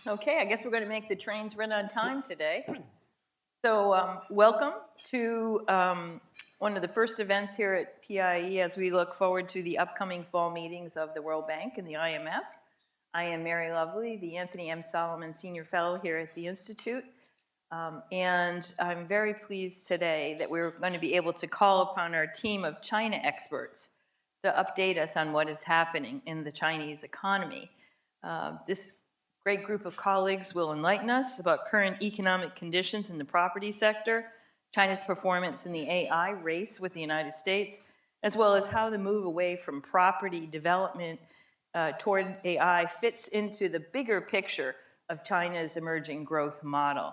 Okay, I guess we're going to make the trains run on time today. So welcome to one of the first events here at PIIE as we look forward to the upcoming fall meetings of the World Bank and the IMF. I am Mary Lovely, the Anthony M. Solomon Senior Fellow here at the Institute. And I'm very pleased today that we're going to be able to call upon our team of China experts to update us on what is happening in the Chinese economy. This great group of colleagues will enlighten us about current economic conditions in the property sector, China's performance in the AI race with the United States, as well as how the move away from property development toward AI fits into the bigger picture of China's emerging growth model.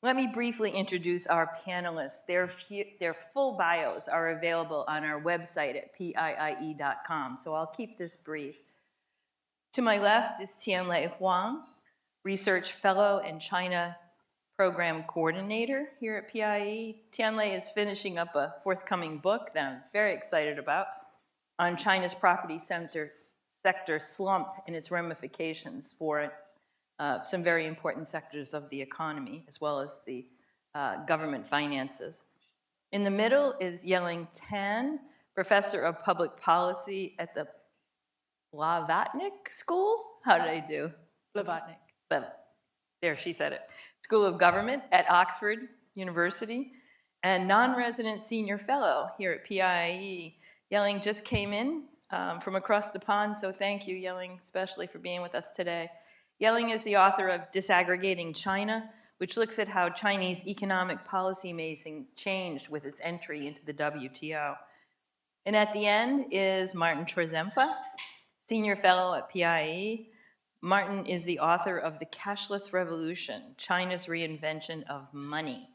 Let me briefly introduce our panelists. Their full bios are available on our website at PIIE.com, so I'll keep this brief. To my left is Tianlei Huang, Research Fellow and China Program Coordinator here at PIIE. Tianlei is finishing up a forthcoming book that I'm very excited about on China's property sector slump and its ramifications for some very important sectors of the economy, as well as the government finances. In the middle is Yeling Tan, Professor of Public Policy at the Blavatnik School? How did I do? Blavatnik. There, she said it. School of Government at Oxford University, and non-resident senior fellow here at PIIE. Yeling just came in from across the pond, so thank you, Yeling, especially for being with us today. Yeling is the author of Disaggregating China, which looks at how Chinese economic policy making changed with its entry into the WTO. And at the end is Martin Chorzempa, Senior Fellow at PIIE. Martin is the author of The Cashless Revolution, China's Reinvention of Money.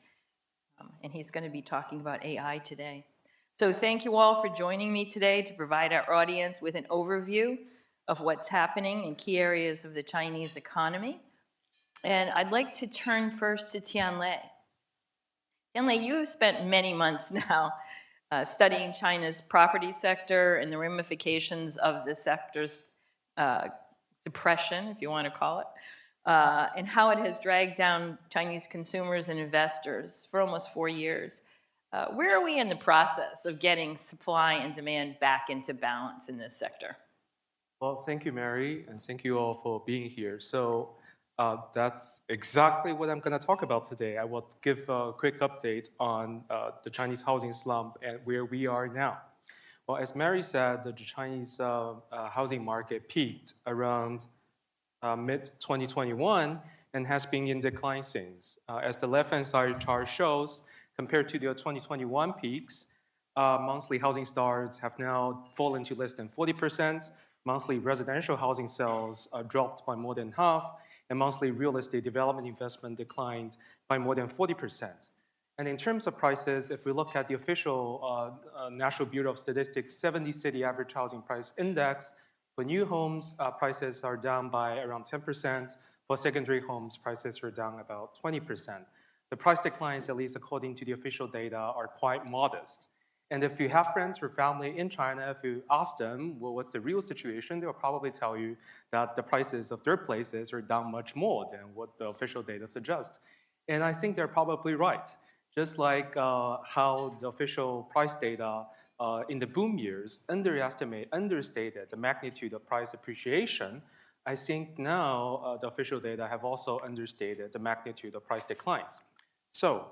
And he's going to be talking about AI today. So thank you all for joining me today to provide our audience with an overview of what's happening in key areas of the Chinese economy. And I'd like to turn first to Tianlei. Tianlei, you have spent many months now studying China's property sector and the ramifications of the sector's depression, if you want to call it, and how it has dragged down Chinese consumers and investors for almost 4 years. Where are we in the process of getting supply and demand back into balance in this sector? Well, thank you, Mary, and thank you all for being here. So that's exactly what I'm going to talk about today. I will give a quick update on the Chinese housing slump and where we are now. Well, as Mary said, the Chinese housing market peaked around mid-2021 and has been in decline since. As the left-hand side chart shows, compared to the 2021 peaks, monthly housing starts have now fallen to less than 40%. Monthly residential housing sales dropped by more than half, and monthly real estate development investment declined by more than 40%. And in terms of prices, if we look at the official National Bureau of Statistics 70-city average housing price index, for new homes, prices are down by around 10%. For secondary homes, prices are down about 20%. The price declines, at least according to the official data, are quite modest. And if you have friends or family in China, if you ask them, well, what's the real situation, they'll probably tell you that the prices of their places are down much more than what the official data suggests. And I think they're probably right. Just like how the official price data in the boom years understated the magnitude of price appreciation, I think now the official data have also understated the magnitude of price declines. So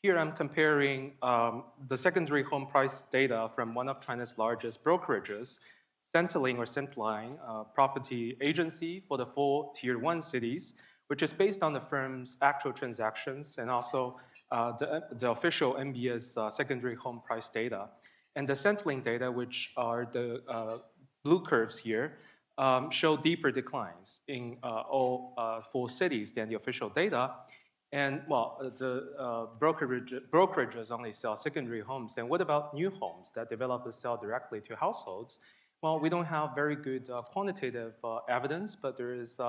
here I'm comparing the secondary home price data from one of China's largest brokerages, Centerline property agency for the 4 Tier 1 cities, which is based on the firm's actual transactions and also the official MBS secondary home price data. And the Centerline data, which are the blue curves here, show deeper declines in all 4 cities than the official data. And, well, the brokerages only sell secondary homes. Then what about new homes that developers sell directly to households? Well, we don't have very good quantitative evidence, but there is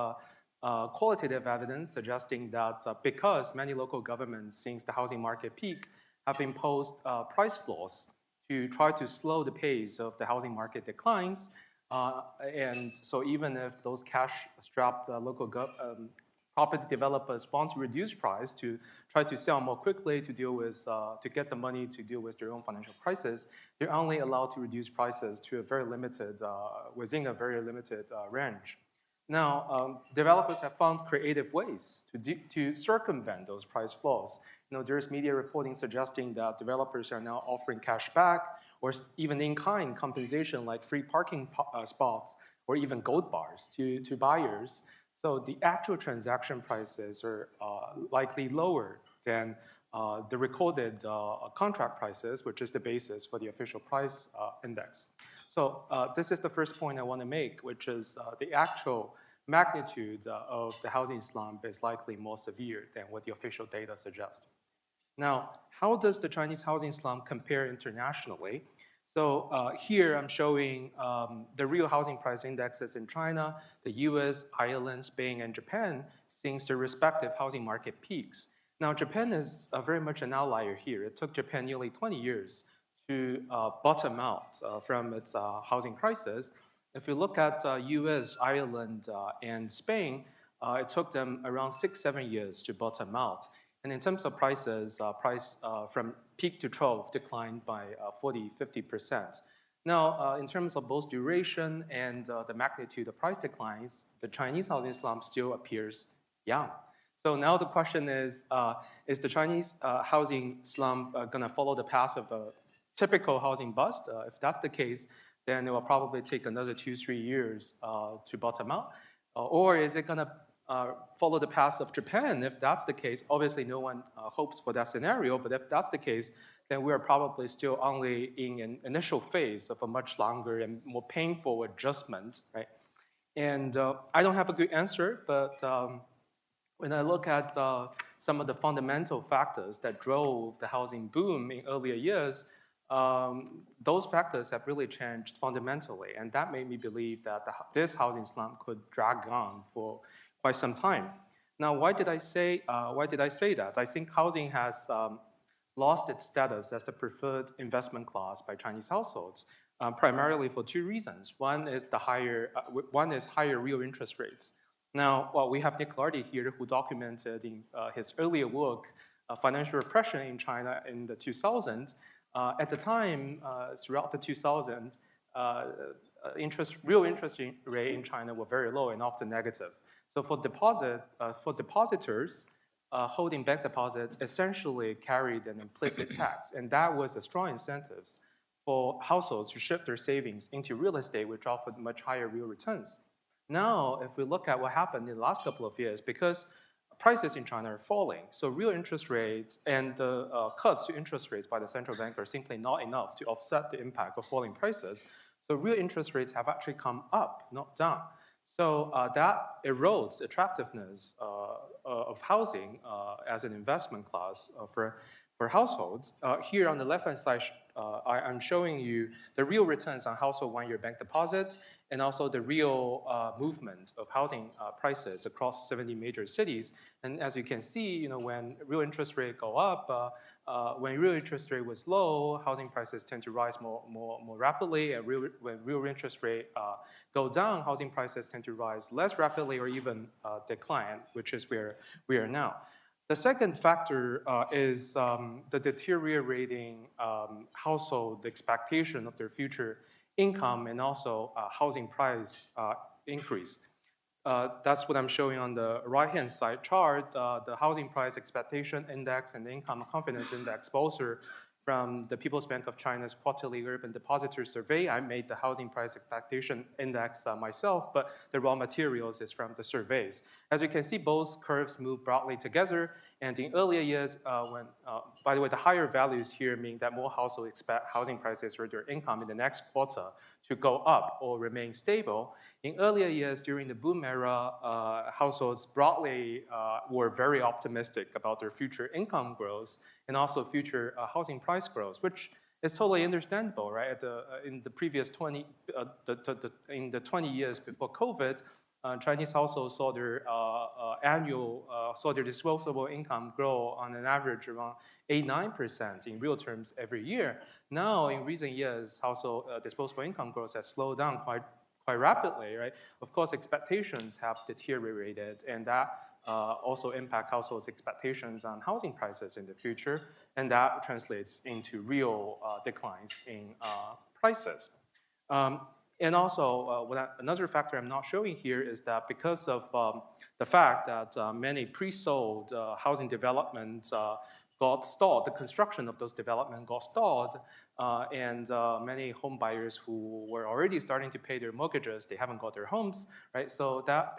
qualitative evidence suggesting that because many local governments, since the housing market peak, have imposed price floors to try to slow the pace of the housing market declines, and so even if those cash-strapped local property developers want to reduce price to try to sell more quickly to deal with, to get the money to deal with their own financial crisis, they're only allowed to reduce prices to a very limited, within a very limited range. Now, developers have found creative ways to circumvent those price floors. There's media reporting suggesting that developers are now offering cash back or even in-kind compensation like free parking spots or even gold bars to buyers. So the actual transaction prices are likely lower than the recorded contract prices, which is the basis for the official price index. So this is the first point I want to make, which is the actual magnitude of the housing slump is likely more severe than what the official data suggest. Now, how does the Chinese housing slump compare internationally? So here I'm showing the real housing price indexes in China, the US, Ireland, Spain, and Japan since their respective housing market peaks. Now, Japan is very much an outlier here. It took Japan nearly 20 years to bottom out from its housing crisis. If you look at US, Ireland, and Spain, it took them around 6-7 years to bottom out. And in terms of prices, price from peak to trough declined by 40-50%. Now, in terms of both duration and the magnitude of price declines, the Chinese housing slump still appears young. So now the question is the Chinese housing slump going to follow the path of a typical housing bust? If that's the case, then it will probably take another 2-3 years to bottom out. Or is it going to follow the path of Japan? If that's the case, obviously no one hopes for that scenario, but if that's the case, then we are probably still only in an initial phase of a much longer and more painful adjustment, right? And I don't have a good answer, but when I look at some of the fundamental factors that drove the housing boom in earlier years, those factors have really changed fundamentally, and that made me believe that this housing slump could drag on for quite some time. Now, why did I say that? I think housing has lost its status as the preferred investment class by Chinese households, primarily for two reasons. One is higher real interest rates. Now, we have Nick Lardy here, who documented in his earlier work financial repression in China in the 2000s. At the time, throughout the 2000s, real interest rate in China were very low and often negative. So for depositors, holding bank deposits essentially carried an implicit tax, and that was a strong incentive for households to shift their savings into real estate, which offered much higher real returns. Now, if we look at what happened in the last couple of years, because prices in China are falling, so real interest rates and the cuts to interest rates by the central bank are simply not enough to offset the impact of falling prices. So real interest rates have actually come up, not down. So that erodes attractiveness of housing as an investment class for households. Here on the left-hand side, I'm showing you the real returns on household one-year bank deposit and also the real movement of housing prices across 70 major cities. And as you can see, when real interest rate go up, when real interest rate was low, housing prices tend to rise more rapidly. And when real interest rate go down, housing prices tend to rise less rapidly or even decline, which is where we are now. The second factor is the deteriorating household expectation of their future income and also housing price increase. That's what I'm showing on the right-hand side chart. The housing price expectation index and the income confidence index both are from the People's Bank of China's quarterly urban depositor survey. I made the housing price expectation index myself, but the raw materials is from the surveys. As you can see, both curves move broadly together. And in earlier years, by the way, the higher values here mean that more households expect housing prices or their income in the next quarter to go up or remain stable. In earlier years, during the boom era, households broadly were very optimistic about their future income growth and also future housing price growth, which is totally understandable, right? In the previous 20 years before COVID, Chinese households saw their disposable income grow on an average around 8-9% in real terms every year. Now, in recent years, household disposable income growth has slowed down quite rapidly, right? Of course, expectations have deteriorated, and that also impact households' expectations on housing prices in the future, and that translates into real declines in prices. And also, another factor I'm not showing here is that because of the fact that many pre-sold housing developments got stalled, the construction of those developments got stalled, and many home buyers who were already starting to pay their mortgages, they haven't got their homes, right? So that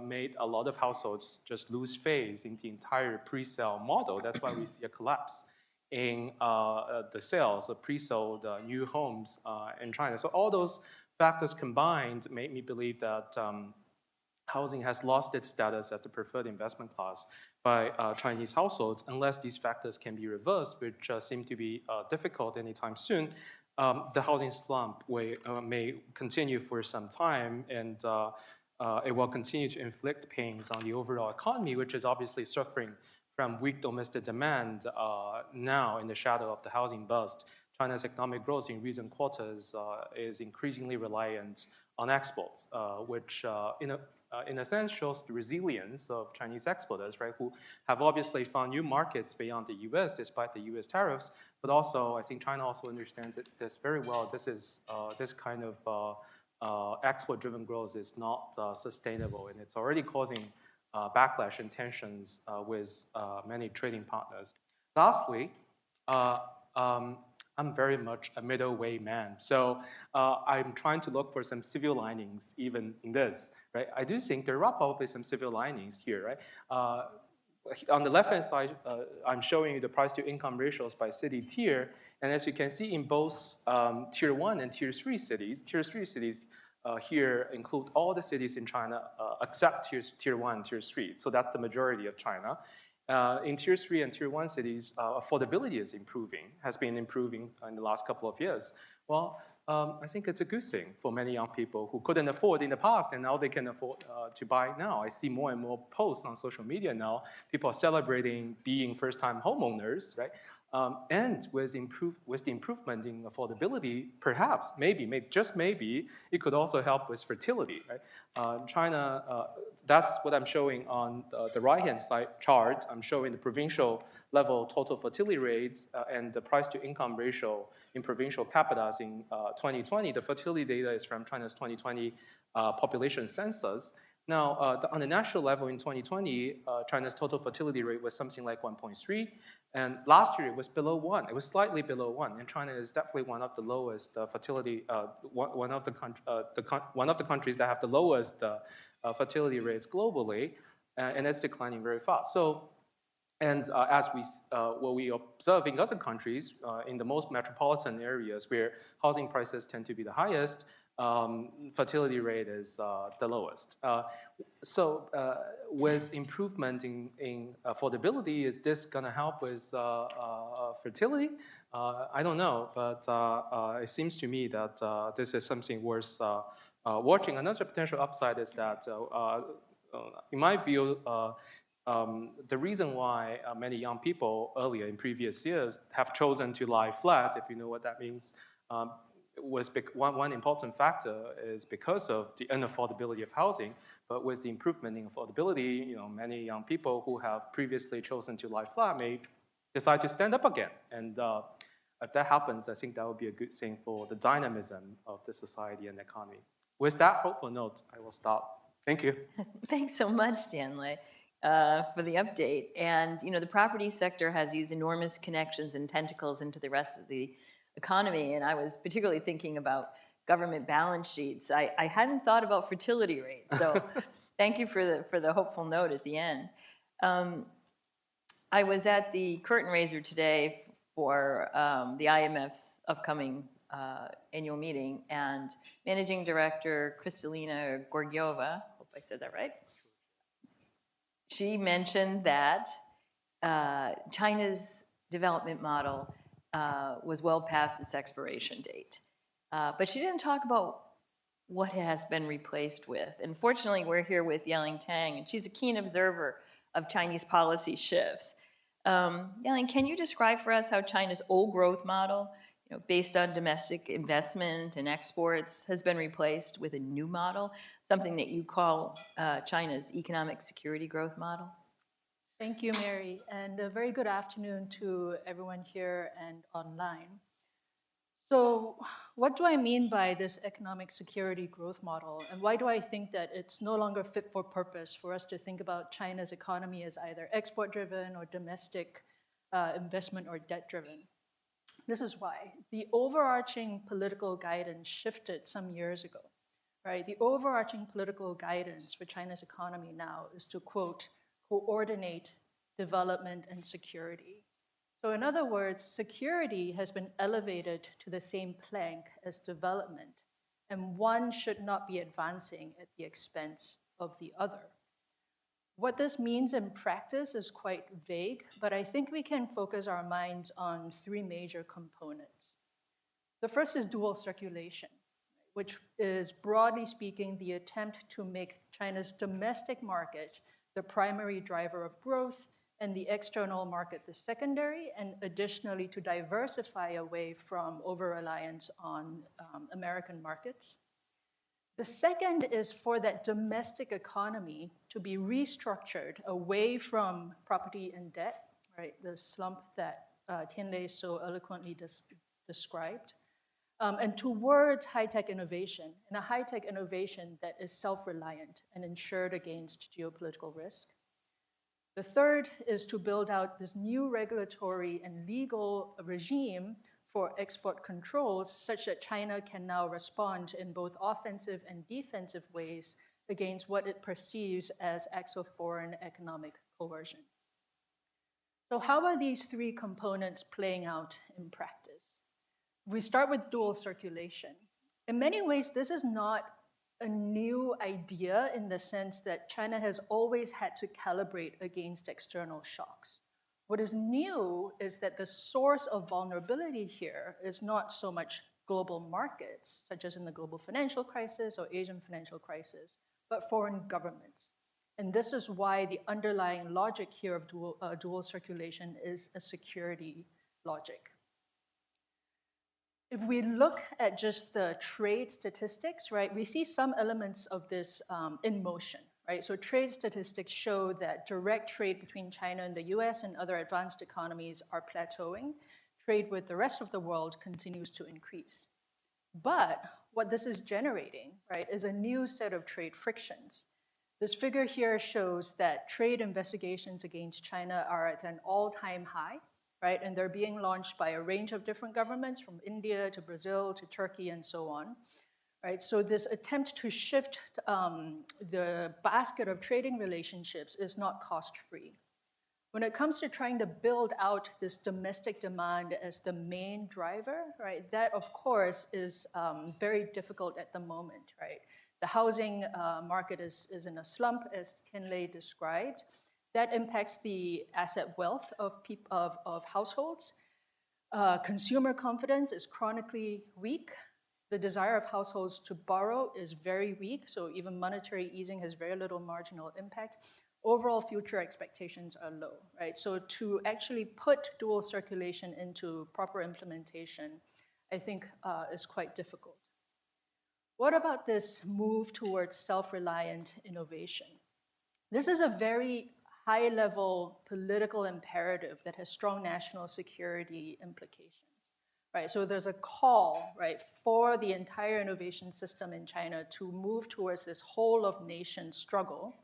made a lot of households just lose faith in the entire pre-sale model. That's why we see a collapse in the sales of pre-sold new homes in China. So all those factors combined made me believe that housing has lost its status as the preferred investment class by Chinese households unless these factors can be reversed, which seem to be difficult anytime soon. The housing slump may continue for some time, and it will continue to inflict pains on the overall economy, which is obviously suffering from weak domestic demand now in the shadow of the housing bust. China's economic growth in recent quarters is increasingly reliant on exports, which in a sense shows the resilience of Chinese exporters, right, who have obviously found new markets beyond the US despite the US tariffs, but also I think China also understands this very well. This kind of export-driven growth is not sustainable, and it's already causing backlash and tensions with many trading partners. Lastly, I'm very much a middle-way man, so I'm trying to look for some silver linings even in this, right? I do think there are probably some silver linings here, right? On the left-hand side, I'm showing you the price-to-income ratios by city tier, and as you can see in both Tier 1 and Tier 3 cities, Tier 3 cities here include all the cities in China except tier 1 and Tier 3. So that's the majority of China. In Tier 3 and Tier 1 cities, affordability has been improving in the last couple of years. Well, I think it's a good thing for many young people who couldn't afford in the past, and now they can afford to buy now. I see more and more posts on social media now. People are celebrating being first-time homeowners, right? And with the improvement in affordability, perhaps, maybe, just maybe, it could also help with fertility, right? China, that's what I'm showing on the right-hand side chart. I'm showing the provincial level total fertility rates and the price-to-income ratio in provincial capitals in 2020. The fertility data is from China's 2020 population census. Now, on the national level in 2020, China's total fertility rate was something like 1.3, and last year it was below 1. It was slightly below 1, and China is definitely one of the lowest fertility, one of the countries that have the lowest fertility rates globally, and it's declining very fast. So, and as what we observe in other countries, in the most metropolitan areas where housing prices tend to be the highest, fertility rate is the lowest. So with improvement in affordability, is this going to help with fertility? I don't know, but it seems to me that this is something worth watching. Another potential upside is that, in my view, the reason why many young people earlier in previous years have chosen to lie flat, if you know what that means, was one important factor is because of the unaffordability of housing. But with the improvement in affordability, many young people who have previously chosen to lie flat may decide to stand up again. And if that happens, I think that would be a good thing for the dynamism of the society and economy. With that hopeful note, I will stop. Thank you. Thanks so much, Tianlei, for the update. And the property sector has these enormous connections and tentacles into the rest of the economy, and I was particularly thinking about government balance sheets. I hadn't thought about fertility rates, so thank you for the hopeful note at the end. I was at the curtain raiser today for the IMF's upcoming annual meeting, and Managing Director Kristalina Georgieva, hope I said that right, she mentioned that China's development model was well past its expiration date. But she didn't talk about what it has been replaced with. And fortunately, we're here with Yeling Tan, and she's a keen observer of Chinese policy shifts. Yeling, can you describe for us how China's old growth model based on domestic investment and exports, has been replaced with a new model, something that you call China's economic security growth model? Thank you, Mary, and a very good afternoon to everyone here and online. So what do I mean by this economic security growth model, and why do I think that it's no longer fit for purpose for us to think about China's economy as either export-driven or domestic investment or debt-driven? This is why. The overarching political guidance shifted some years ago, right? The overarching political guidance for China's economy now is to, quote, coordinate development and security. So in other words, security has been elevated to the same plank as development, and one should not be advancing at the expense of the other. What this means in practice is quite vague, but I think we can focus our minds on three major components. The first is dual circulation, which is, broadly speaking, the attempt to make China's domestic market the primary driver of growth and the external market the secondary, and additionally to diversify away from over-reliance on American markets. The second is for that domestic economy to be restructured away from property and debt, right? The slump that Tianlei so eloquently described, and towards high-tech innovation, and a high-tech innovation that is self-reliant and insured against geopolitical risk. The third is to build out this new regulatory and legal regime for export controls such that China can now respond in both offensive and defensive ways against what it perceives as acts of foreign economic coercion. So how are these three components playing out in practice? We start with dual circulation. In many ways, this is not a new idea in the sense that China has always had to calibrate against external shocks. What is new is that the source of vulnerability here is not so much global markets, such as in the global financial crisis or Asian financial crisis, but foreign governments. And this is why the underlying logic here of dual circulation is a security logic. If we look at just the trade statistics, right, we see some elements of this in motion, right? So trade statistics show that direct trade between China and the US and other advanced economies are plateauing. Trade with the rest of the world continues to increase. But what this is generating, right, is a new set of trade frictions. This figure here shows that trade investigations against China are at an all-time high, right? And they're being launched by a range of different governments, from India to Brazil to Turkey and so on, right? So this attempt to shift the basket of trading relationships is not cost-free. When it comes to trying to build out this domestic demand as the main driver, right, that of course is very difficult at the moment, right? The housing market is in a slump, as Tianlei described. That impacts the asset wealth of households. Consumer confidence is chronically weak. The desire of households to borrow is very weak, so even monetary easing has very little marginal impact. Overall future expectations are low, right? So to actually put dual circulation into proper implementation, I think is quite difficult. What about this move towards self-reliant innovation? This is a very high-level political imperative that has strong national security implications, right? So there's a call, right, for the entire innovation system in China to move towards this whole-of-nation struggle,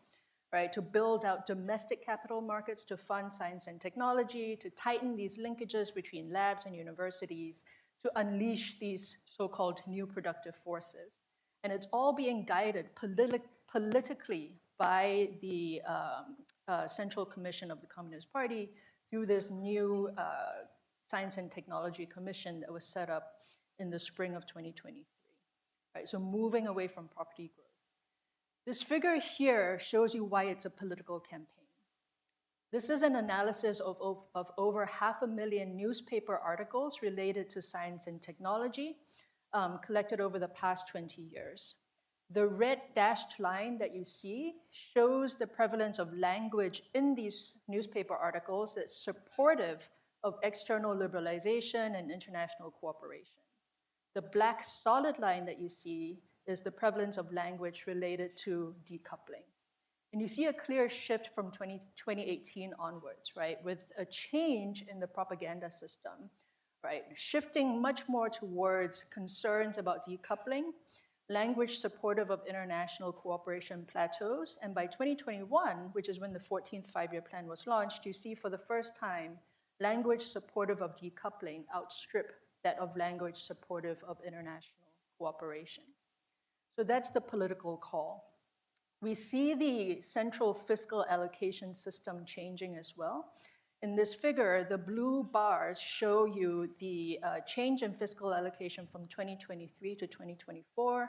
right, to build out domestic capital markets to fund science and technology, to tighten these linkages between labs and universities, to unleash these so-called new productive forces. And it's all being guided politically by the Central Commission of the Communist Party through this new Science and Technology Commission that was set up in the spring of 2023. Right, so moving away from property growth. This figure here shows you why it's a political campaign. This is an analysis of over 500,000 newspaper articles related to science and technology collected over the past 20 years. The red dashed line that you see shows the prevalence of language in these newspaper articles that's supportive of external liberalization and international cooperation. The black solid line that you see is the prevalence of language related to decoupling. And you see a clear shift from 2018 onwards, right, with a change in the propaganda system, right, shifting much more towards concerns about decoupling, language supportive of international cooperation plateaus, and by 2021, which is when the 14th five-year plan was launched, you see for the first time, language supportive of decoupling outstrip that of language supportive of international cooperation. So that's the political call. We see the central fiscal allocation system changing as well. In this figure, the blue bars show you the change in fiscal allocation from 2023 to 2024.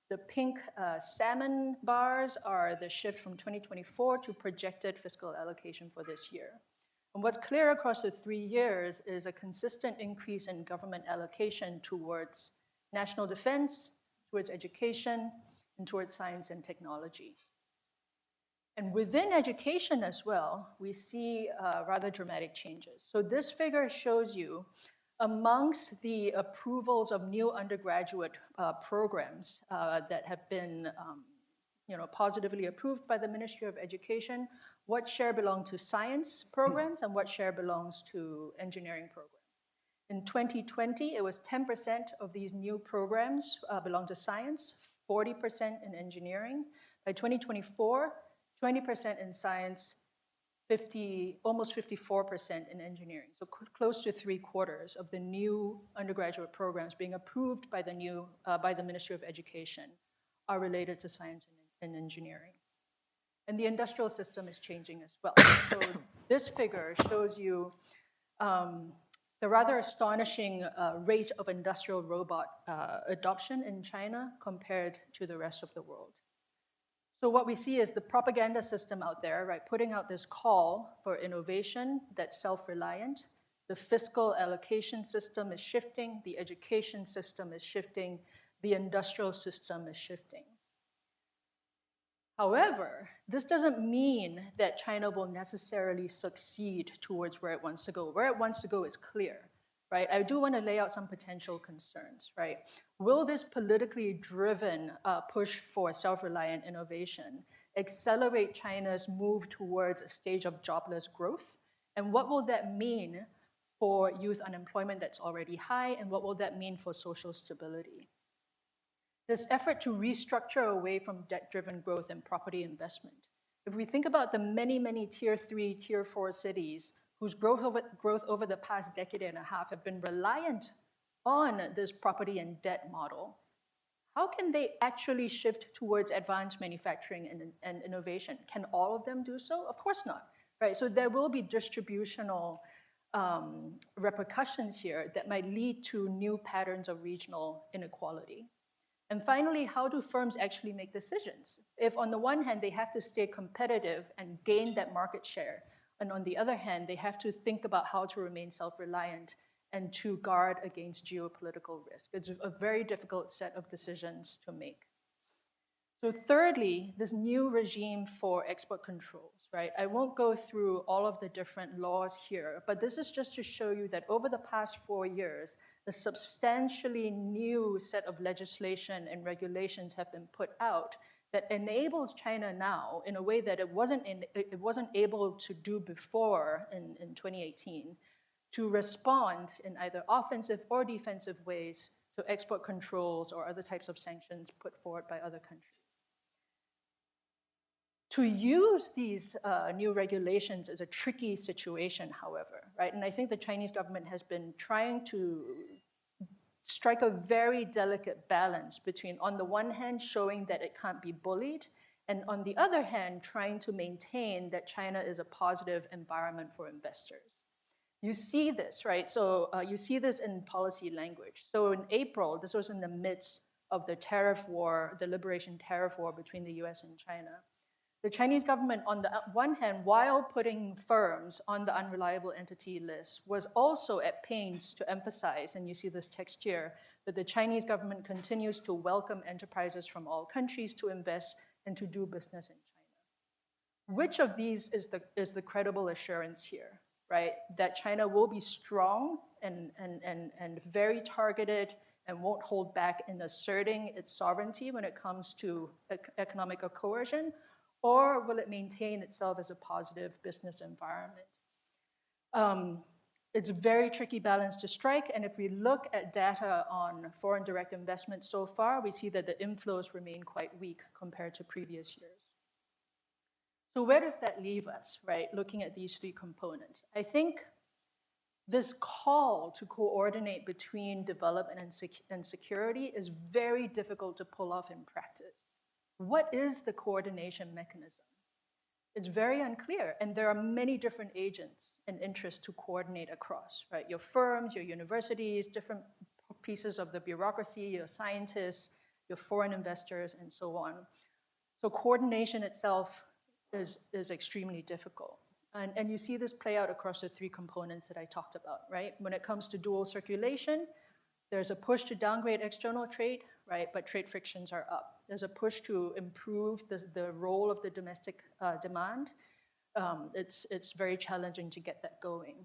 The pink salmon bars are the shift from 2024 to projected fiscal allocation for this year. And what's clear across the 3 years is a consistent increase in government allocation towards national defense, towards education, and towards science and technology. And within education as well, we see rather dramatic changes. So this figure shows you amongst the approvals of new undergraduate programs that have been positively approved by the Ministry of Education, what share belong to science programs and what share belongs to engineering programs. In 2020, it was 10% of these new programs belong to science, 40% in engineering. By 2024, 20% in science, almost 54% in engineering. So close to 3/4 of the new undergraduate programs being approved by the Ministry of Education are related to science and engineering. And the industrial system is changing as well. So this figure shows you the rather astonishing rate of industrial robot adoption in China compared to the rest of the world. So what we see is the propaganda system out there, right, putting out this call for innovation that's self-reliant. The fiscal allocation system is shifting, the education system is shifting, the industrial system is shifting. However, this doesn't mean that China will necessarily succeed towards where it wants to go. Where it wants to go is clear, right? I do want to lay out some potential concerns, right? Will this politically driven push for self-reliant innovation accelerate China's move towards a stage of jobless growth? And what will that mean for youth unemployment that's already high? And what will that mean for social stability? This effort to restructure away from debt-driven growth and property investment. If we think about the many, many tier 3, tier 4 cities whose growth over the past decade and a half have been reliant on this property and debt model, how can they actually shift towards advanced manufacturing and innovation? Can all of them do so? Of course not, right? So there will be distributional repercussions here that might lead to new patterns of regional inequality. And finally, how do firms actually make decisions? If on the one hand, they have to stay competitive and gain that market share, and on the other hand, they have to think about how to remain self-reliant and to guard against geopolitical risk. It's a very difficult set of decisions to make. So thirdly, this new regime for export controls, right? I won't go through all of the different laws here, but this is just to show you that over the past 4 years, a substantially new set of legislation and regulations have been put out that enables China now in a way that it wasn't able to do before in 2018 to respond in either offensive or defensive ways to export controls or other types of sanctions put forward by other countries. To use these new regulations is a tricky situation, however, right? And I think the Chinese government has been trying to strike a very delicate balance between, on the one hand, showing that it can't be bullied, and on the other hand, trying to maintain that China is a positive environment for investors. You see this, right? So you see this in policy language. So in April, this was in the midst of the tariff war, the liberation tariff war between the US and China. The Chinese government, on the one hand, while putting firms on the unreliable entity list, was also at pains to emphasize, and you see this text here, that the Chinese government continues to welcome enterprises from all countries to invest and to do business in China. Which of these is the credible assurance here, right, that China will be strong and very targeted and won't hold back in asserting its sovereignty when it comes to economic coercion, or will it maintain itself as a positive business environment? It's a very tricky balance to strike, and if we look at data on foreign direct investment so far, we see that the inflows remain quite weak compared to previous years. So where does that leave us, right, looking at these three components? I think this call to coordinate between development and security is very difficult to pull off in practice. What is the coordination mechanism? It's very unclear, and there are many different agents and interests to coordinate across, right? Your firms, your universities, different pieces of the bureaucracy, your scientists, your foreign investors, and so on. So coordination itself is extremely difficult. And you see this play out across the three components that I talked about, right? When it comes to dual circulation, there's a push to downgrade external trade, right? But trade frictions are up. There's a push to improve the role of the domestic demand. It's very challenging to get that going.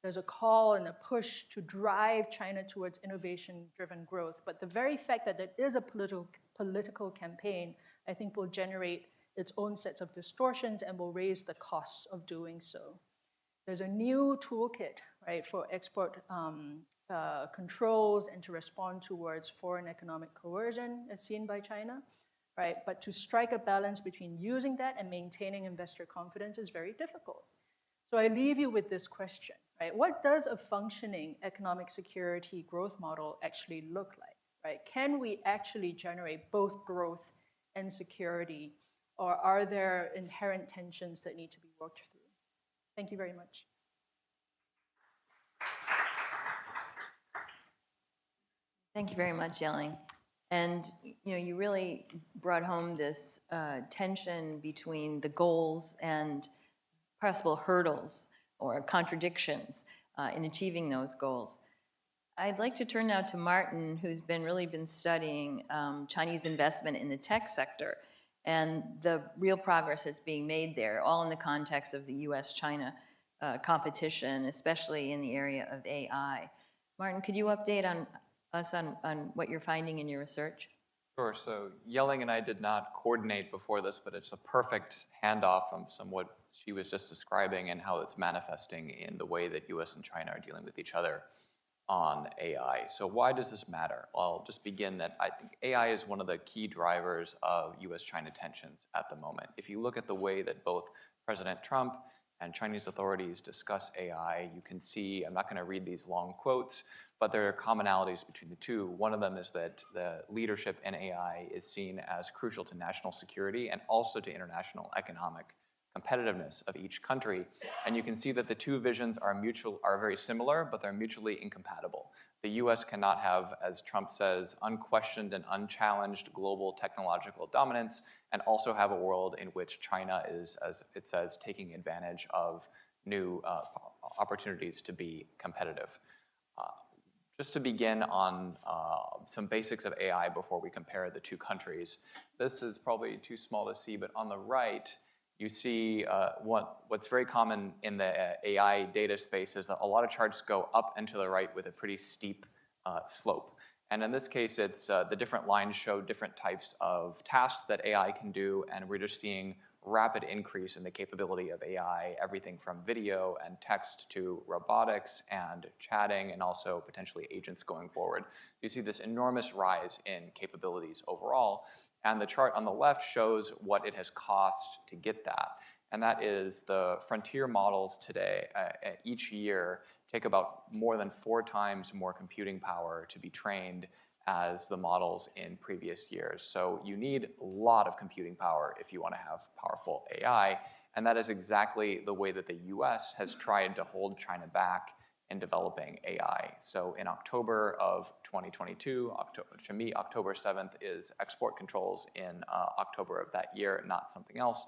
There's a call and a push to drive China towards innovation-driven growth. But the very fact that there is a political campaign, I think, will generate its own sets of distortions and will raise the costs of doing so. There's a new toolkit, right, for export controls and to respond towards foreign economic coercion as seen by China, right? But to strike a balance between using that and maintaining investor confidence is very difficult. So I leave you with this question, right? What does a functioning economic security growth model actually look like, right? Can we actually generate both growth and security, or are there inherent tensions that need to be worked through? Thank you very much. Thank you very much, Yeling. And you really brought home this tension between the goals and possible hurdles or contradictions in achieving those goals. I'd like to turn now to Martin, who's really been studying Chinese investment in the tech sector and the real progress that's being made there, all in the context of the US-China competition, especially in the area of AI. Martin, could you update us on what you're finding in your research? Sure. So Yeling and I did not coordinate before this, but it's a perfect handoff from what she was just describing and how it's manifesting in the way that US and China are dealing with each other on AI. So why does this matter? I'll just begin that I think AI is one of the key drivers of US-China tensions at the moment. If you look at the way that both President Trump and Chinese authorities discuss AI, you can see, I'm not going to read these long quotes, but there are commonalities between the two. One of them is that the leadership in AI is seen as crucial to national security and also to international economic competitiveness of each country. And you can see that the two visions are very similar, but they're mutually incompatible. The US cannot have, as Trump says, unquestioned and unchallenged global technological dominance, and also have a world in which China is, as it says, taking advantage of new opportunities to be competitive. Just to begin on some basics of AI before we compare the two countries. This is probably too small to see, but on the right, you see what's very common in the AI data space is that a lot of charts go up and to the right with a pretty steep slope. And in this case, it's the different lines show different types of tasks that AI can do, and we're just seeing rapid increase in the capability of AI, everything from video and text to robotics and chatting, and also potentially agents going forward. You see this enormous rise in capabilities overall, and the chart on the left shows what it has cost to get that. And that is the frontier models today, each year, take about more than 4 times more computing power to be trained as the models in previous years. So you need a lot of computing power if you want to have powerful AI, and that is exactly the way that the US has tried to hold China back in developing AI. So in October of 2022, to me, October 7th is export controls in October of that year, not something else,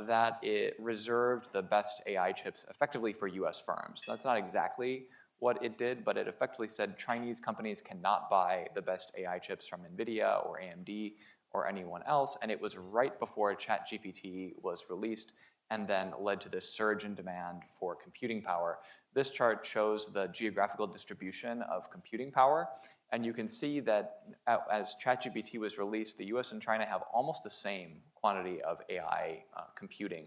that it reserved the best AI chips effectively for US firms. That's not exactly what it did, but it effectively said Chinese companies cannot buy the best AI chips from NVIDIA or AMD or anyone else, and it was right before ChatGPT was released, and then led to this surge in demand for computing power. This chart shows the geographical distribution of computing power, and you can see that as ChatGPT was released, the US and China have almost the same quantity of AI computing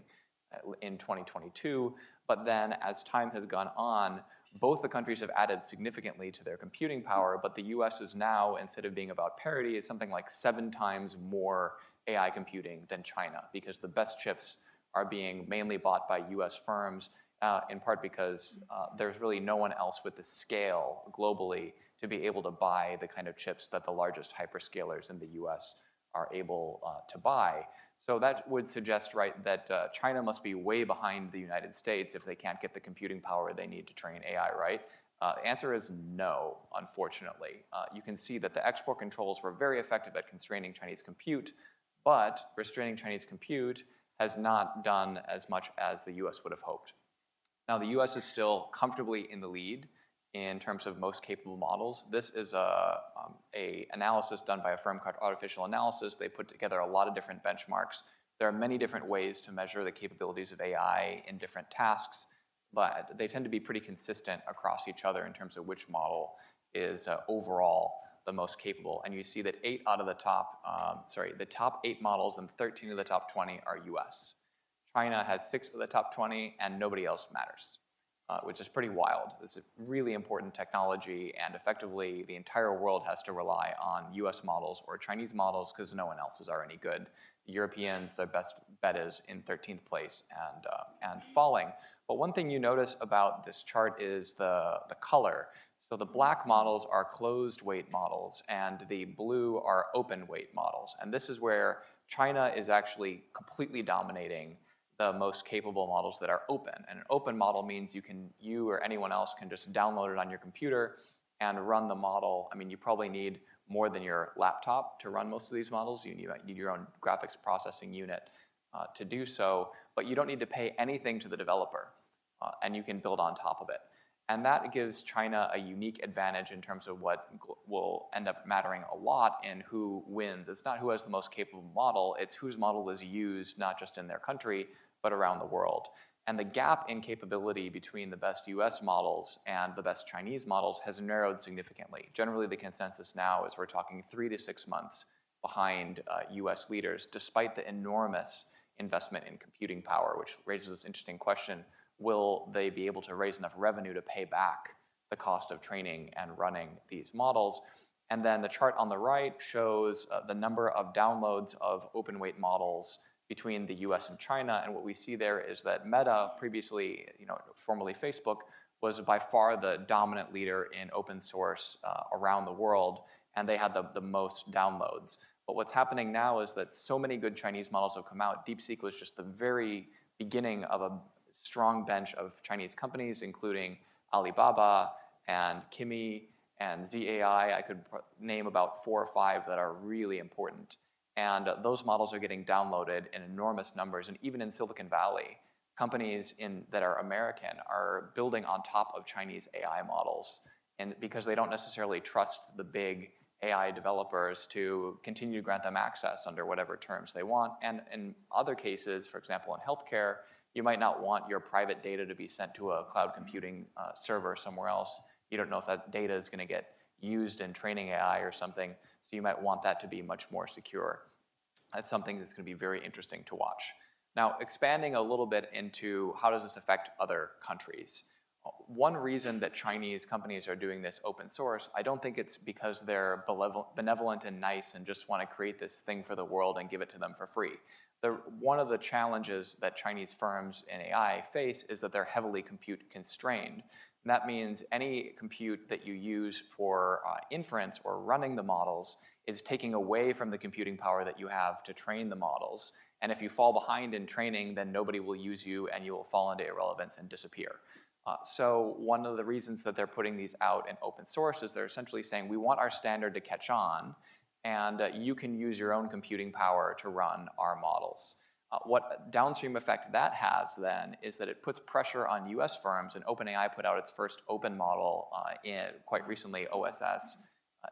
in 2022, but then as time has gone on, both the countries have added significantly to their computing power, but the US is now, instead of being about parity, it's something like 7 times more AI computing than China, because the best chips are being mainly bought by US firms, in part because there's really no one else with the scale globally to be able to buy the kind of chips that the largest hyperscalers in the US are able to buy. So that would suggest, right, that China must be way behind the United States if they can't get the computing power they need to train AI, right? The answer is no, unfortunately. You can see that the export controls were very effective at constraining Chinese compute, but restraining Chinese compute has not done as much as the US would have hoped. Now, the US is still comfortably in the lead in terms of most capable models. This is a analysis done by a firm called Artificial Analysis. They put together a lot of different benchmarks. There are many different ways to measure the capabilities of AI in different tasks, but they tend to be pretty consistent across each other in terms of which model is overall the most capable. And you see that the top 8 models and 13 of the top 20 are US. China has 6 of the top 20 and nobody else matters. Which is pretty wild. This is really important technology, and effectively the entire world has to rely on US models or Chinese models because no one else's are any good. The Europeans, their best bet is in 13th place and falling. But one thing you notice about this chart is the color. So the black models are closed weight models, and the blue are open weight models. And this is where China is actually completely dominating the most capable models that are open. And an open model means you or anyone else can just download it on your computer and run the model. I mean, you probably need more than your laptop to run most of these models. You need your own graphics processing unit to do so, but you don't need to pay anything to the developer, and you can build on top of it. And that gives China a unique advantage in terms of what will end up mattering a lot in who wins. It's not who has the most capable model, it's whose model is used not just in their country, but around the world. And the gap in capability between the best US models and the best Chinese models has narrowed significantly. Generally, the consensus now is we're talking 3 to 6 months behind US leaders, despite the enormous investment in computing power, which raises this interesting question: will they be able to raise enough revenue to pay back the cost of training and running these models? And then the chart on the right shows the number of downloads of open weight models between the US and China. And what we see there is that Meta, previously, formerly Facebook, was by far the dominant leader in open source around the world, and they had the most downloads. But what's happening now is that so many good Chinese models have come out. DeepSeek was just the very beginning of a strong bench of Chinese companies, including Alibaba and Kimi and ZAI. I could name about 4 or 5 that are really important. And those models are getting downloaded in enormous numbers. And even in Silicon Valley, companies that are American are building on top of Chinese AI models, and because they don't necessarily trust the big AI developers to continue to grant them access under whatever terms they want. And in other cases, for example, in healthcare, you might not want your private data to be sent to a cloud computing server somewhere else. You don't know if that data is going to get used in training AI or something, so you might want that to be much more secure. That's something that's going to be very interesting to watch. Now, expanding a little bit into how does this affect other countries? One reason that Chinese companies are doing this open source, I don't think it's because they're benevolent and nice and just want to create this thing for the world and give it to them for free. One of the challenges that Chinese firms in AI face is that they're heavily compute constrained. And that means any compute that you use for inference or running the models is taking away from the computing power that you have to train the models. And if you fall behind in training, then nobody will use you and you will fall into irrelevance and disappear. So one of the reasons that they're putting these out in open source is they're essentially saying, we want our standard to catch on, and you can use your own computing power to run our models. What downstream effect that has then is that it puts pressure on US firms, and OpenAI put out its first open model quite recently, OSS.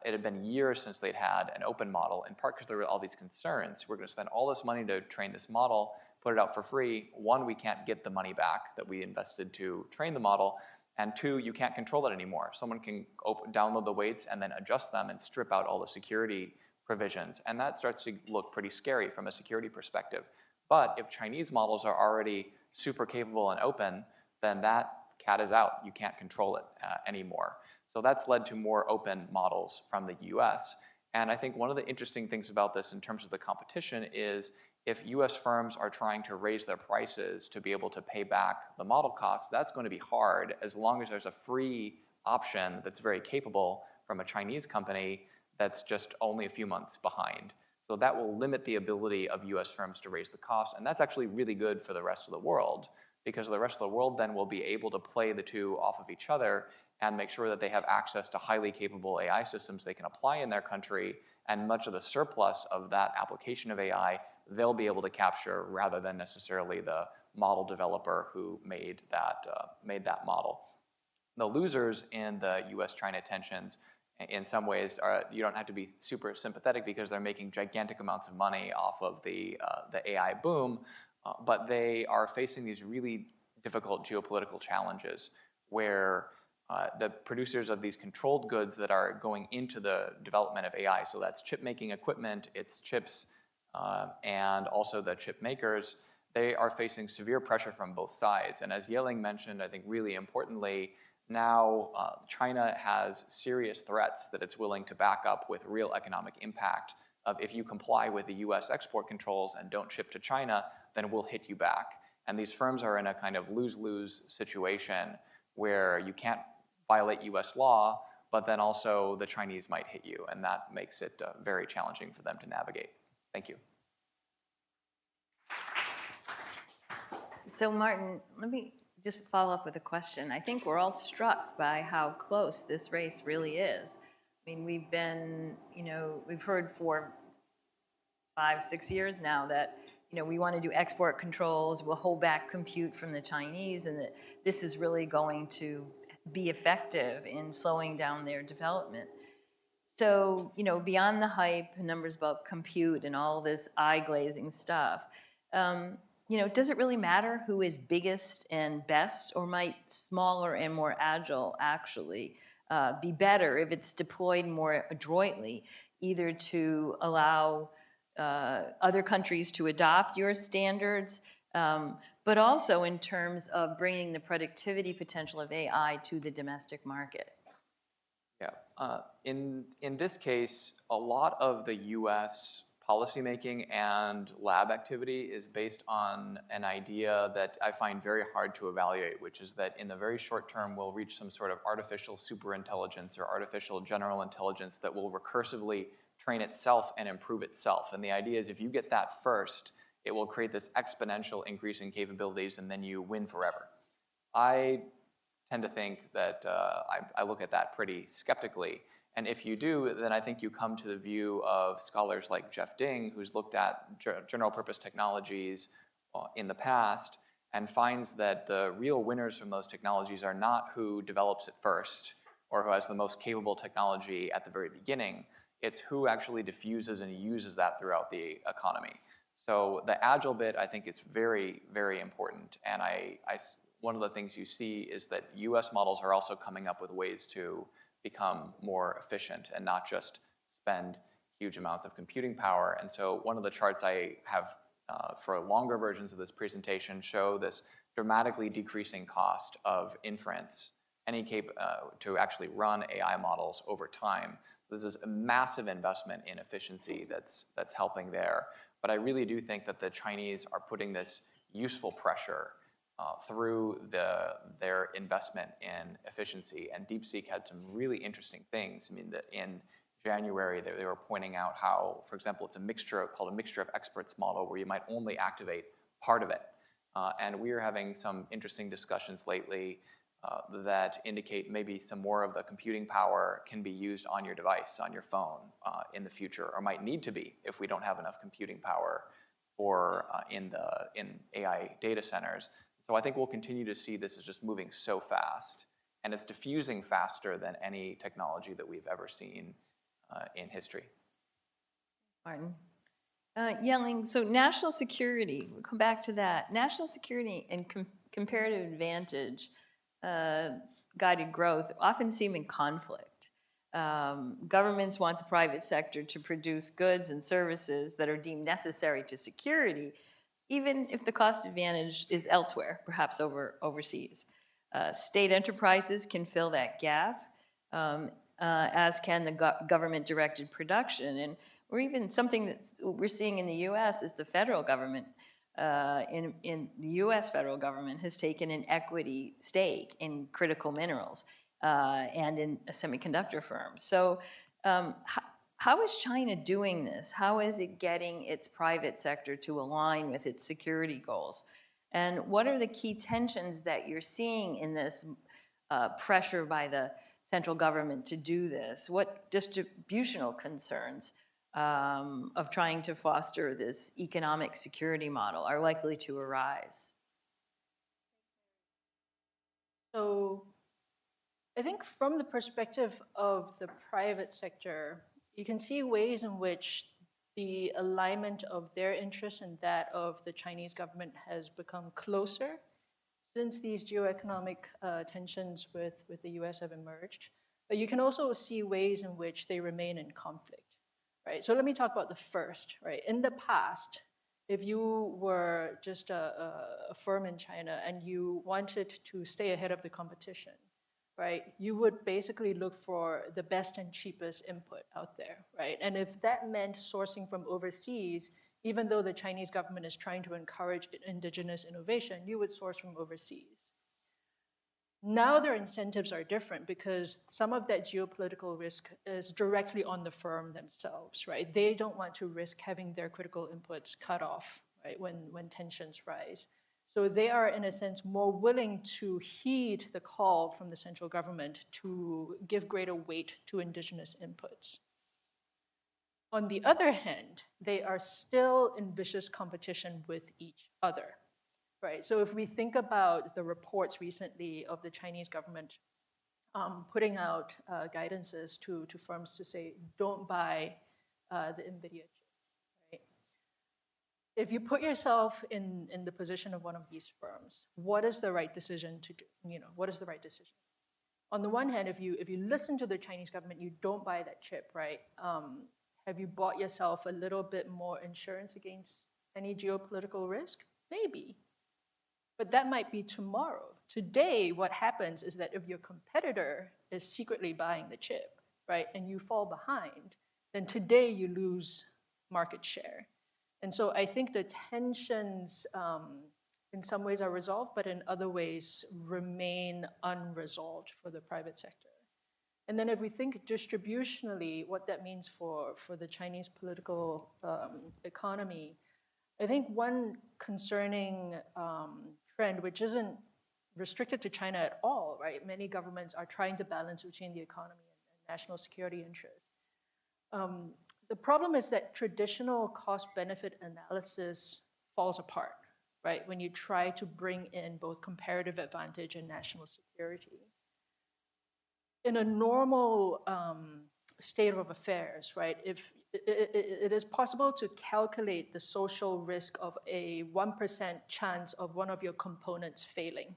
It had been years since they'd had an open model, in part because there were all these concerns. We're going to spend all this money to train this model, put it out for free, one, we can't get the money back that we invested to train the model, and two, you can't control it anymore. Someone can download the weights and then adjust them and strip out all the security provisions, and that starts to look pretty scary from a security perspective. But if Chinese models are already super capable and open, then that cat is out. You can't control it anymore. So that's led to more open models from the US. And I think one of the interesting things about this in terms of the competition is if US firms are trying to raise their prices to be able to pay back the model costs, that's going to be hard as long as there's a free option that's very capable from a Chinese company that's just only a few months behind. So that will limit the ability of US firms to raise the cost, and that's actually really good for the rest of the world, because the rest of the world then will be able to play the two off of each other and make sure that they have access to highly capable AI systems they can apply in their country, and much of the surplus of that application of AI they'll be able to capture rather than necessarily the model developer who made that model. The losers in the US-China tensions in some ways you don't have to be super sympathetic because they're making gigantic amounts of money off of the AI boom, but they are facing these really difficult geopolitical challenges where the producers of these controlled goods that are going into the development of AI, so that's chip making equipment, it's chips, and also the chip makers, they are facing severe pressure from both sides. And as Yeling mentioned, I think really importantly, now China has serious threats that it's willing to back up with real economic impact of if you comply with the US export controls and don't ship to China, then we'll hit you back. And these firms are in a kind of lose-lose situation where you can't violate US law, but then also the Chinese might hit you, and that makes it very challenging for them to navigate. Thank you. So Martin, let me just follow up with a question. I think we're all struck by how close this race really is. I mean, we've been, we've heard for 5, 6 years now that, we want to do export controls, we'll hold back compute from the Chinese, and that this is really going to be effective in slowing down their development. So, beyond the hype, numbers about compute and all this eye-glazing stuff, does it really matter who is biggest and best, or might smaller and more agile actually be better if it's deployed more adroitly, either to allow other countries to adopt your standards, but also in terms of bringing the productivity potential of AI to the domestic market? Yeah, in this case, a lot of the US policymaking and lab activity is based on an idea that I find very hard to evaluate, which is that in the very short term, we'll reach some sort of artificial superintelligence or artificial general intelligence that will recursively train itself and improve itself. And the idea is if you get that first, it will create this exponential increase in capabilities, and then you win forever. I tend to think that I look at that pretty skeptically. And if you do, then I think you come to the view of scholars like Jeff Ding, who's looked at general purpose technologies in the past and finds that the real winners from those technologies are not who develops it first or who has the most capable technology at the very beginning. It's who actually diffuses and uses that throughout the economy. So the agile bit, I think, is very, very important. And one of the things you see is that US models are also coming up with ways to become more efficient and not just spend huge amounts of computing power. And so one of the charts I have for longer versions of this presentation show this dramatically decreasing cost of inference to actually run AI models over time. So this is a massive investment in efficiency that's helping there. But I really do think that the Chinese are putting this useful pressure through their investment in efficiency. And DeepSeek had some really interesting things. I mean, in January, they were pointing out how, for example, it's called a mixture of experts model, where you might only activate part of it. And we are having some interesting discussions lately that indicate maybe some more of the computing power can be used on your device, on your phone in the future, or might need to be if we don't have enough computing power in AI data centers. So I think we'll continue to see this as just moving so fast, and it's diffusing faster than any technology that we've ever seen in history. Martin? Yeling, so national security, we'll come back to that. National security and comparative advantage guided growth often seem in conflict. Governments want the private sector to produce goods and services that are deemed necessary to security, even if the cost advantage is elsewhere, perhaps overseas. State enterprises can fill that gap, as can the government-directed production. Or even something that we're seeing in the U.S. is the federal government, in the U.S. federal government has taken an equity stake in critical minerals and in semiconductor firms. So how is China doing this? How is it getting its private sector to align with its security goals? And what are the key tensions that you're seeing in this pressure by the central government to do this? What distributional concerns of trying to foster this economic security model are likely to arise? So I think from the perspective of the private sector, you can see ways in which the alignment of their interests and that of the Chinese government has become closer since these geoeconomic tensions with the US have emerged. But you can also see ways in which they remain in conflict. Right, so let me talk about the first, right? In the past, if you were just a firm in China and you wanted to stay ahead of the competition, right, you would basically look for the best and cheapest input out there, right? And if that meant sourcing from overseas, even though the Chinese government is trying to encourage indigenous innovation, you would source from overseas. Now their incentives are different because some of that geopolitical risk is directly on the firm themselves, right? They don't want to risk having their critical inputs cut off, right, when tensions rise. So they are, in a sense, more willing to heed the call from the central government to give greater weight to indigenous inputs. On the other hand, they are still in vicious competition with each other. Right, so if we think about the reports recently of the Chinese government putting out guidances to firms to say, don't buy the NVIDIA chips, right? If you put yourself in the position of one of these firms, what is the right decision to do? What is the right decision? On the one hand, if you listen to the Chinese government, you don't buy that chip, right? Have you bought yourself a little bit more insurance against any geopolitical risk? Maybe. But that might be tomorrow. Today, what happens is that if your competitor is secretly buying the chip, right, and you fall behind, then today you lose market share. And so I think the tensions in some ways are resolved, but in other ways remain unresolved for the private sector. And then if we think distributionally, what that means for the Chinese political economy, I think one concerning trend, which isn't restricted to China at all, right? Many governments are trying to balance between the economy and national security interests. The problem is that traditional cost-benefit analysis falls apart, right? When you try to bring in both comparative advantage and national security. In a normal state of affairs, right? If it is possible to calculate the social risk of a 1% chance of one of your components failing.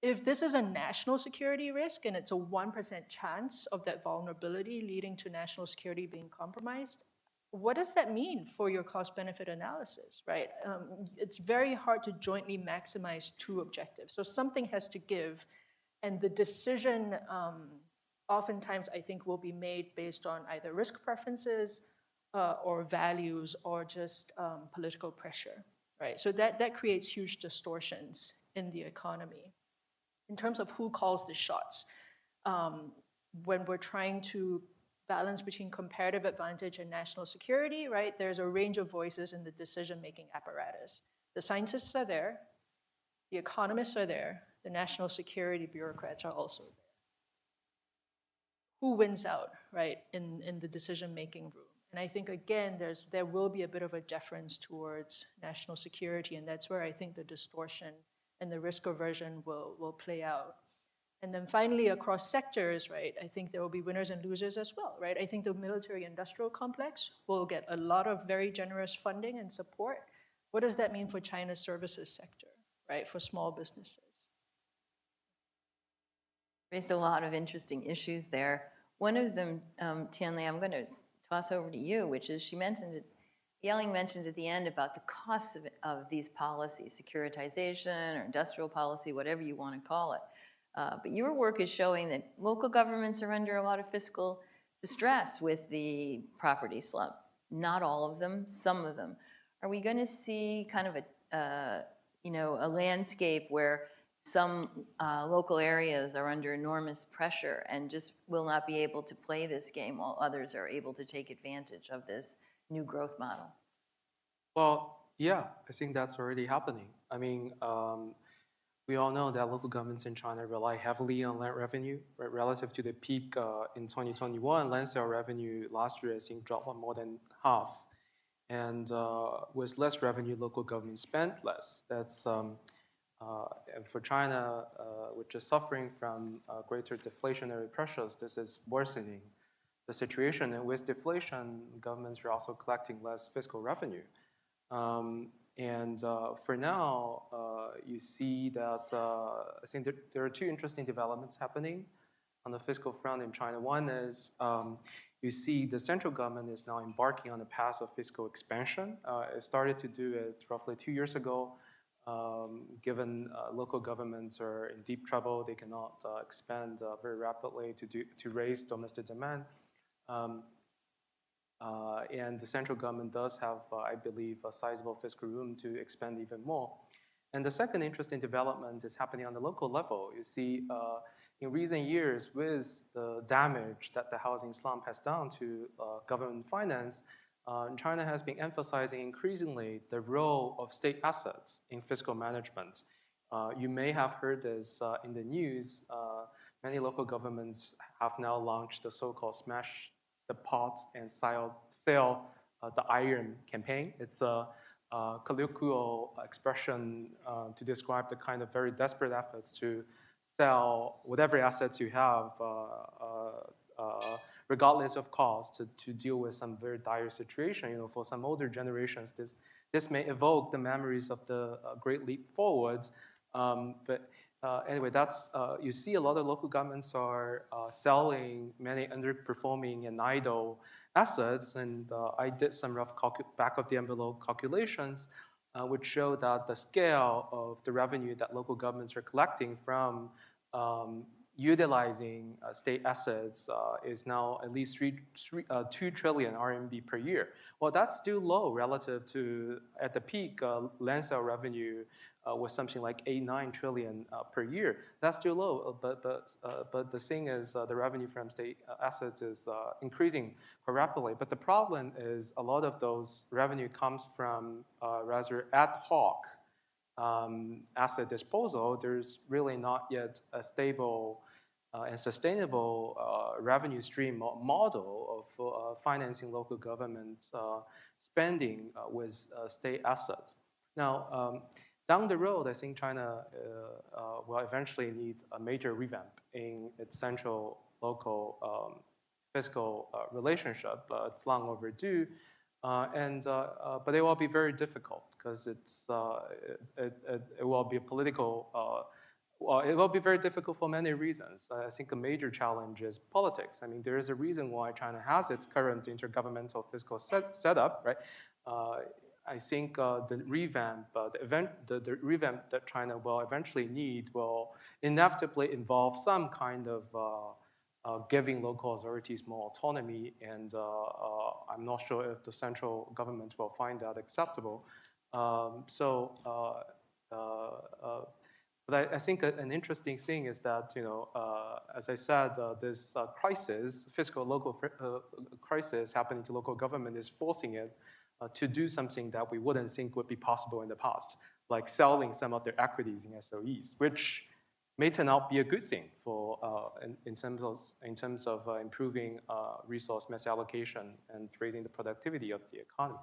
If this is a national security risk and it's a 1% chance of that vulnerability leading to national security being compromised, what does that mean for your cost-benefit analysis, right? It's very hard to jointly maximize two objectives. So something has to give, and the decision oftentimes, I think, will be made based on either risk preferences or values or just political pressure, right? So that creates huge distortions in the economy. In terms of who calls the shots, when we're trying to balance between comparative advantage and national security, right, there's a range of voices in the decision-making apparatus. The scientists are there, the economists are there, the national security bureaucrats are also there. Who wins out, right, in the decision-making room? And I think, again, there will be a bit of a deference towards national security, and that's where I think the distortion and the risk aversion will play out. And then finally, across sectors, right, I think there will be winners and losers as well, right? I think the military-industrial complex will get a lot of very generous funding and support. What does that mean for China's services sector, right, for small businesses? Raised a lot of interesting issues there. One of them, Tianlei, I'm going to toss over to you, which is Yeling mentioned at the end about the costs of these policies, securitization or industrial policy, whatever you want to call it. But your work is showing that local governments are under a lot of fiscal distress with the property slump. Not all of them, some of them. Are we going to see kind of a landscape where some local areas are under enormous pressure and just will not be able to play this game while others are able to take advantage of this new growth model? Well, yeah, I think that's already happening. I mean, we all know that local governments in China rely heavily on land revenue, right? Relative to the peak in 2021, land sale revenue last year, I think, dropped by more than half. And with less revenue, local governments spend less. That's and for China, which is suffering from greater deflationary pressures, this is worsening the situation. And with deflation, governments are also collecting less fiscal revenue. For now, you see that I think there are two interesting developments happening on the fiscal front in China. One is you see the central government is now embarking on a path of fiscal expansion. It started to do it roughly 2 years ago. Given local governments are in deep trouble, they cannot expand very rapidly to raise domestic demand. And the central government does have, I believe, a sizable fiscal room to expand even more. And the second interesting development is happening on the local level. You see, in recent years, with the damage that the housing slump has done to government finance, China has been emphasizing increasingly the role of state assets in fiscal management. You may have heard this in the news. Many local governments have now launched the so-called smash the pot and sell the iron campaign. It's a colloquial expression to describe the kind of very desperate efforts to sell whatever assets you have, regardless of cost, to deal with some very dire situation. You know, for some older generations, this may evoke the memories of the Great Leap Forward. Anyway, that's you see a lot of local governments are selling many underperforming and idle assets, and I did some rough back-of-the-envelope calculations, which show that the scale of the revenue that local governments are collecting from utilizing state assets is now at least 2 trillion RMB per year. Well, that's still low relative to, at the peak, land sale revenue was something like 8-9 trillion per year. That's still low, but the thing is the revenue from state assets is increasing quite rapidly. But the problem is a lot of those revenue comes from rather ad hoc asset disposal. There's really not yet a stable and sustainable revenue stream model of financing local government spending with state assets. Now, down the road, I think China will eventually need a major revamp in its central-local fiscal relationship. It's long overdue, but it will be very difficult because it will be a political. It will be very difficult for many reasons. I think a major challenge is politics. I mean, there is a reason why China has its current intergovernmental fiscal setup, right? I think the revamp that China will eventually need will inevitably involve some kind of giving local authorities more autonomy, and I'm not sure if the central government will find that acceptable. But I think an interesting thing is that, you know, as I said, this fiscal crisis happening to local government is forcing it to do something that we wouldn't think would be possible in the past, like selling some of their equities in SOEs, which may turn out be a good thing for in terms of improving resource misallocation and raising the productivity of the economy.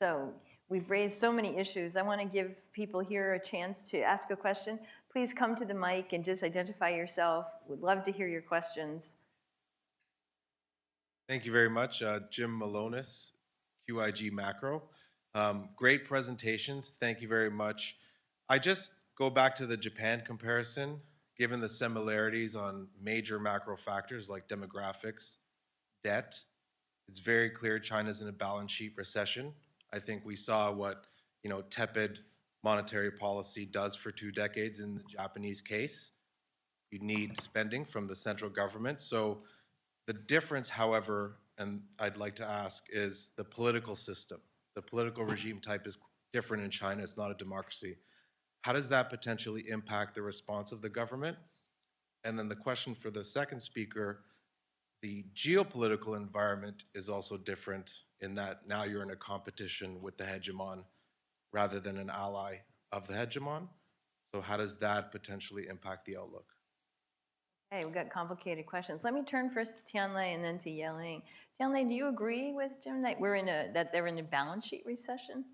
So We've raised so many issues. I want to give people here a chance to ask a question. Please come to the mic and just identify yourself. Would love to hear your questions. Thank you very much. Jim Malonis, QIG Macro. Great presentations. Thank you very much. I just go back to the Japan comparison, given the similarities on major macro factors like demographics, debt. It's very clear China's in a balance sheet recession. I think we saw what, tepid monetary policy does for 2 decades in the Japanese case. You need spending from the central government. So the difference, however, and I'd like to ask, is the political system. The political regime type is different in China. It's not a democracy. How does that potentially impact the response of the government? And then the question for the second speaker, the geopolitical environment is also different in that now you're in a competition with the hegemon rather than an ally of the hegemon. So how does that potentially impact the outlook? Okay, we've got complicated questions. Let me turn first to Tianlei and then to Yeling. Tianlei, do you agree with Jim that they're in a balance sheet recession?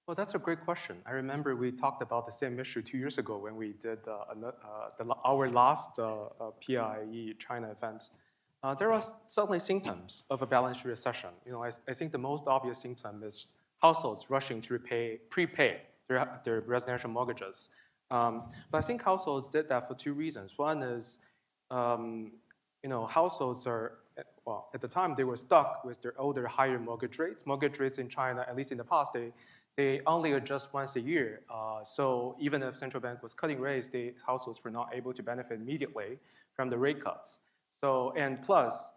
Well, that's a great question. I remember we talked about the same issue 2 years ago when we did our last PIIE China event. There are certainly symptoms of a balance sheet recession. I think the most obvious symptom is households rushing to prepay their residential mortgages. But I think households did that for 2 reasons. One is, households are, well, at the time they were stuck with their older, higher mortgage rates. Mortgage rates in China, at least in the past, they only adjust once a year. So even if central bank was cutting rates, the households were not able to benefit immediately from the rate cuts. So, and plus,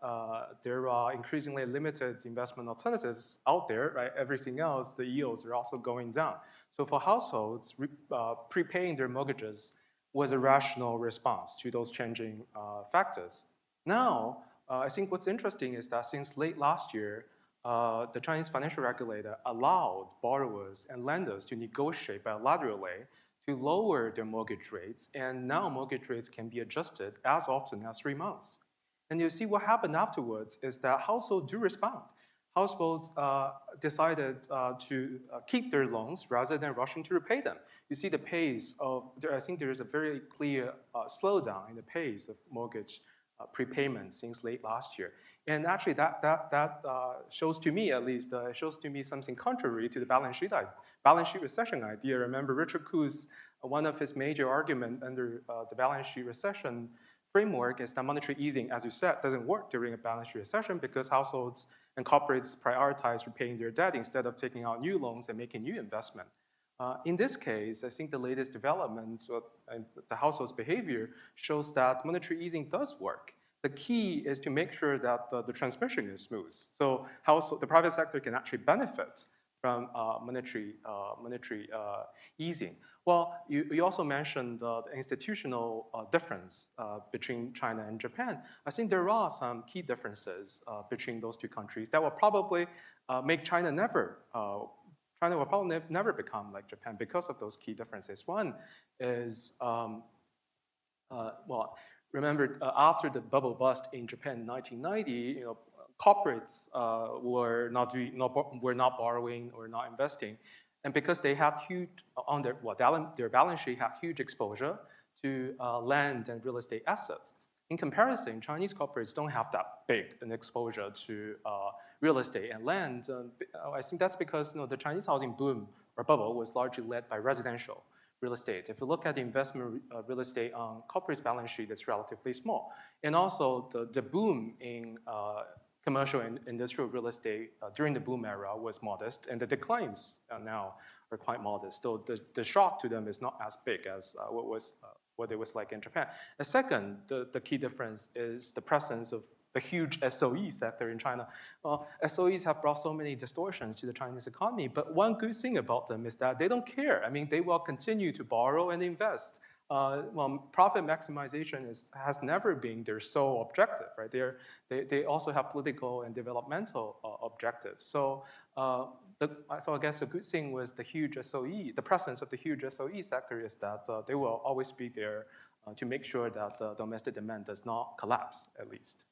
there are increasingly limited investment alternatives out there, right? Everything else, the yields are also going down. So for households, prepaying their mortgages was a rational response to those changing factors. Now, I think what's interesting is that since late last year, the Chinese financial regulator allowed borrowers and lenders to negotiate bilaterally to lower their mortgage rates, and now mortgage rates can be adjusted as often as 3 months. And you see what happened afterwards is that households do respond. Households decided to keep their loans rather than rushing to repay them. You see the pace of, I think there is a very clear slowdown in the pace of mortgage prepayment since late last year. And actually that shows to me, at least, shows to me something contrary to the balance sheet recession idea. Remember Richard Ku's, one of his major arguments under the balance sheet recession framework is that monetary easing, as you said, doesn't work during a balance sheet recession because households and corporates prioritize repaying their debt instead of taking out new loans and making new investment. In this case, I think the latest development in the household's behavior shows that monetary easing does work. The key is to make sure that the transmission is smooth. So the private sector can actually benefit from monetary easing. Well, you also mentioned the institutional difference between China and Japan. I think there are some key differences between those 2 countries that will probably make China will probably never become like Japan because of those key differences. One is, remember after the bubble bust in Japan in 1990, corporates were not borrowing or not investing, and because they had huge on their balance sheet had huge exposure to land and real estate assets. In comparison, Chinese corporates don't have that big an exposure to real estate and land. I think that's because the Chinese housing boom or bubble was largely led by residential real estate. If you look at the investment real estate on corporate's balance sheet, it's relatively small. And also the boom in commercial and industrial real estate during the boom era was modest, and the declines now are quite modest. So the shock to them is not as big as what it was like in Japan. The second, the key difference is the presence of the huge SOE sector in China. SOEs have brought so many distortions to the Chinese economy, but one good thing about them is that they don't care. I mean, they will continue to borrow and invest. Profit maximization has never been their sole objective, right? They also have political and developmental objectives. So I guess a good thing was the huge SOE, the presence of the huge SOE sector is that they will always be there to make sure that domestic demand does not collapse, at least.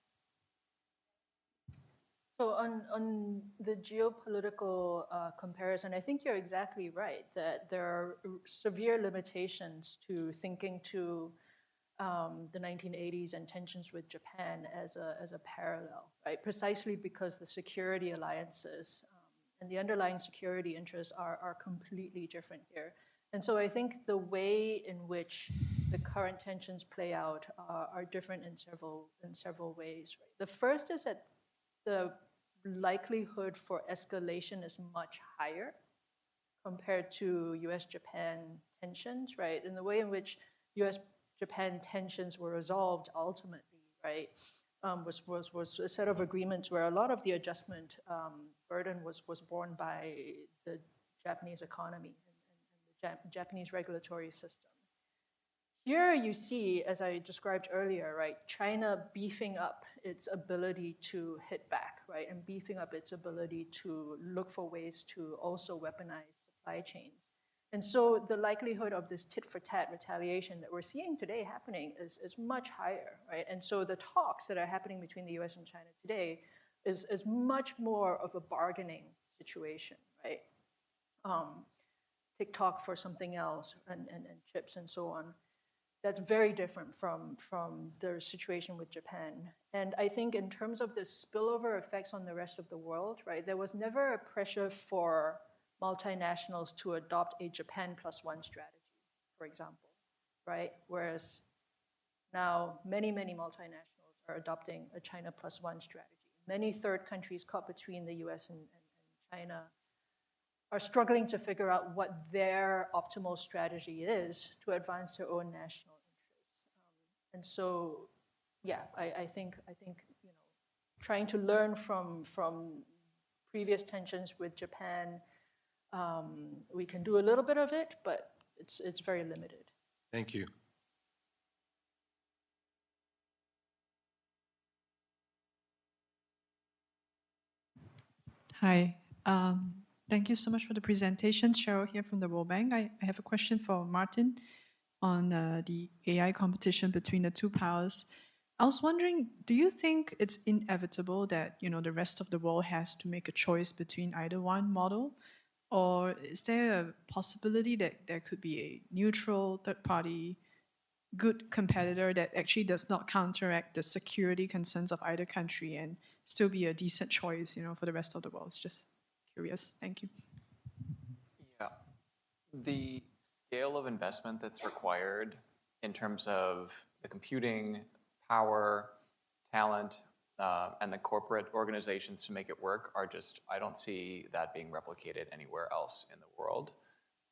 So on the geopolitical comparison, I think you're exactly right that there are severe limitations to thinking to the 1980s and tensions with Japan as a parallel, right? Precisely because the security alliances and the underlying security interests are completely different here. And so I think the way in which the current tensions play out are different in several ways. Right? The first is that the likelihood for escalation is much higher compared to US-Japan tensions, right? And the way in which US-Japan tensions were resolved ultimately, right, was a set of agreements where a lot of the adjustment burden was borne by the Japanese economy and the Japanese regulatory system. Here you see, as I described earlier, right, China beefing up its ability to hit back, right, and beefing up its ability to look for ways to also weaponize supply chains. And so the likelihood of this tit-for-tat retaliation that we're seeing today happening is much higher, right? And so the talks that are happening between the US and China today is much more of a bargaining situation, right? TikTok for something else and chips and so on. That's very different from the situation with Japan. And I think in terms of the spillover effects on the rest of the world, right, there was never a pressure for multinationals to adopt a Japan +1 strategy, for example, right? Whereas now many multinationals are adopting a China +1 strategy. Many third countries caught between the US and China are struggling to figure out what their optimal strategy is to advance their own national interests. And so, yeah, I think you know, trying to learn from previous tensions with Japan, we can do a little bit of it, but it's very limited. Thank you. Hi. Thank you so much for the presentation. Cheryl here from the World Bank. I have a question for Martin on the AI competition between the two powers. I was wondering, do you think it's inevitable that the rest of the world has to make a choice between either one model? Or is there a possibility that there could be a neutral third-party good competitor that actually does not counteract the security concerns of either country and still be a decent choice, for the rest of the world? It's just curious. Thank you. Yeah. The scale of investment that's required in terms of the computing power, talent, and the corporate organizations to make it work are just, I don't see that being replicated anywhere else in the world.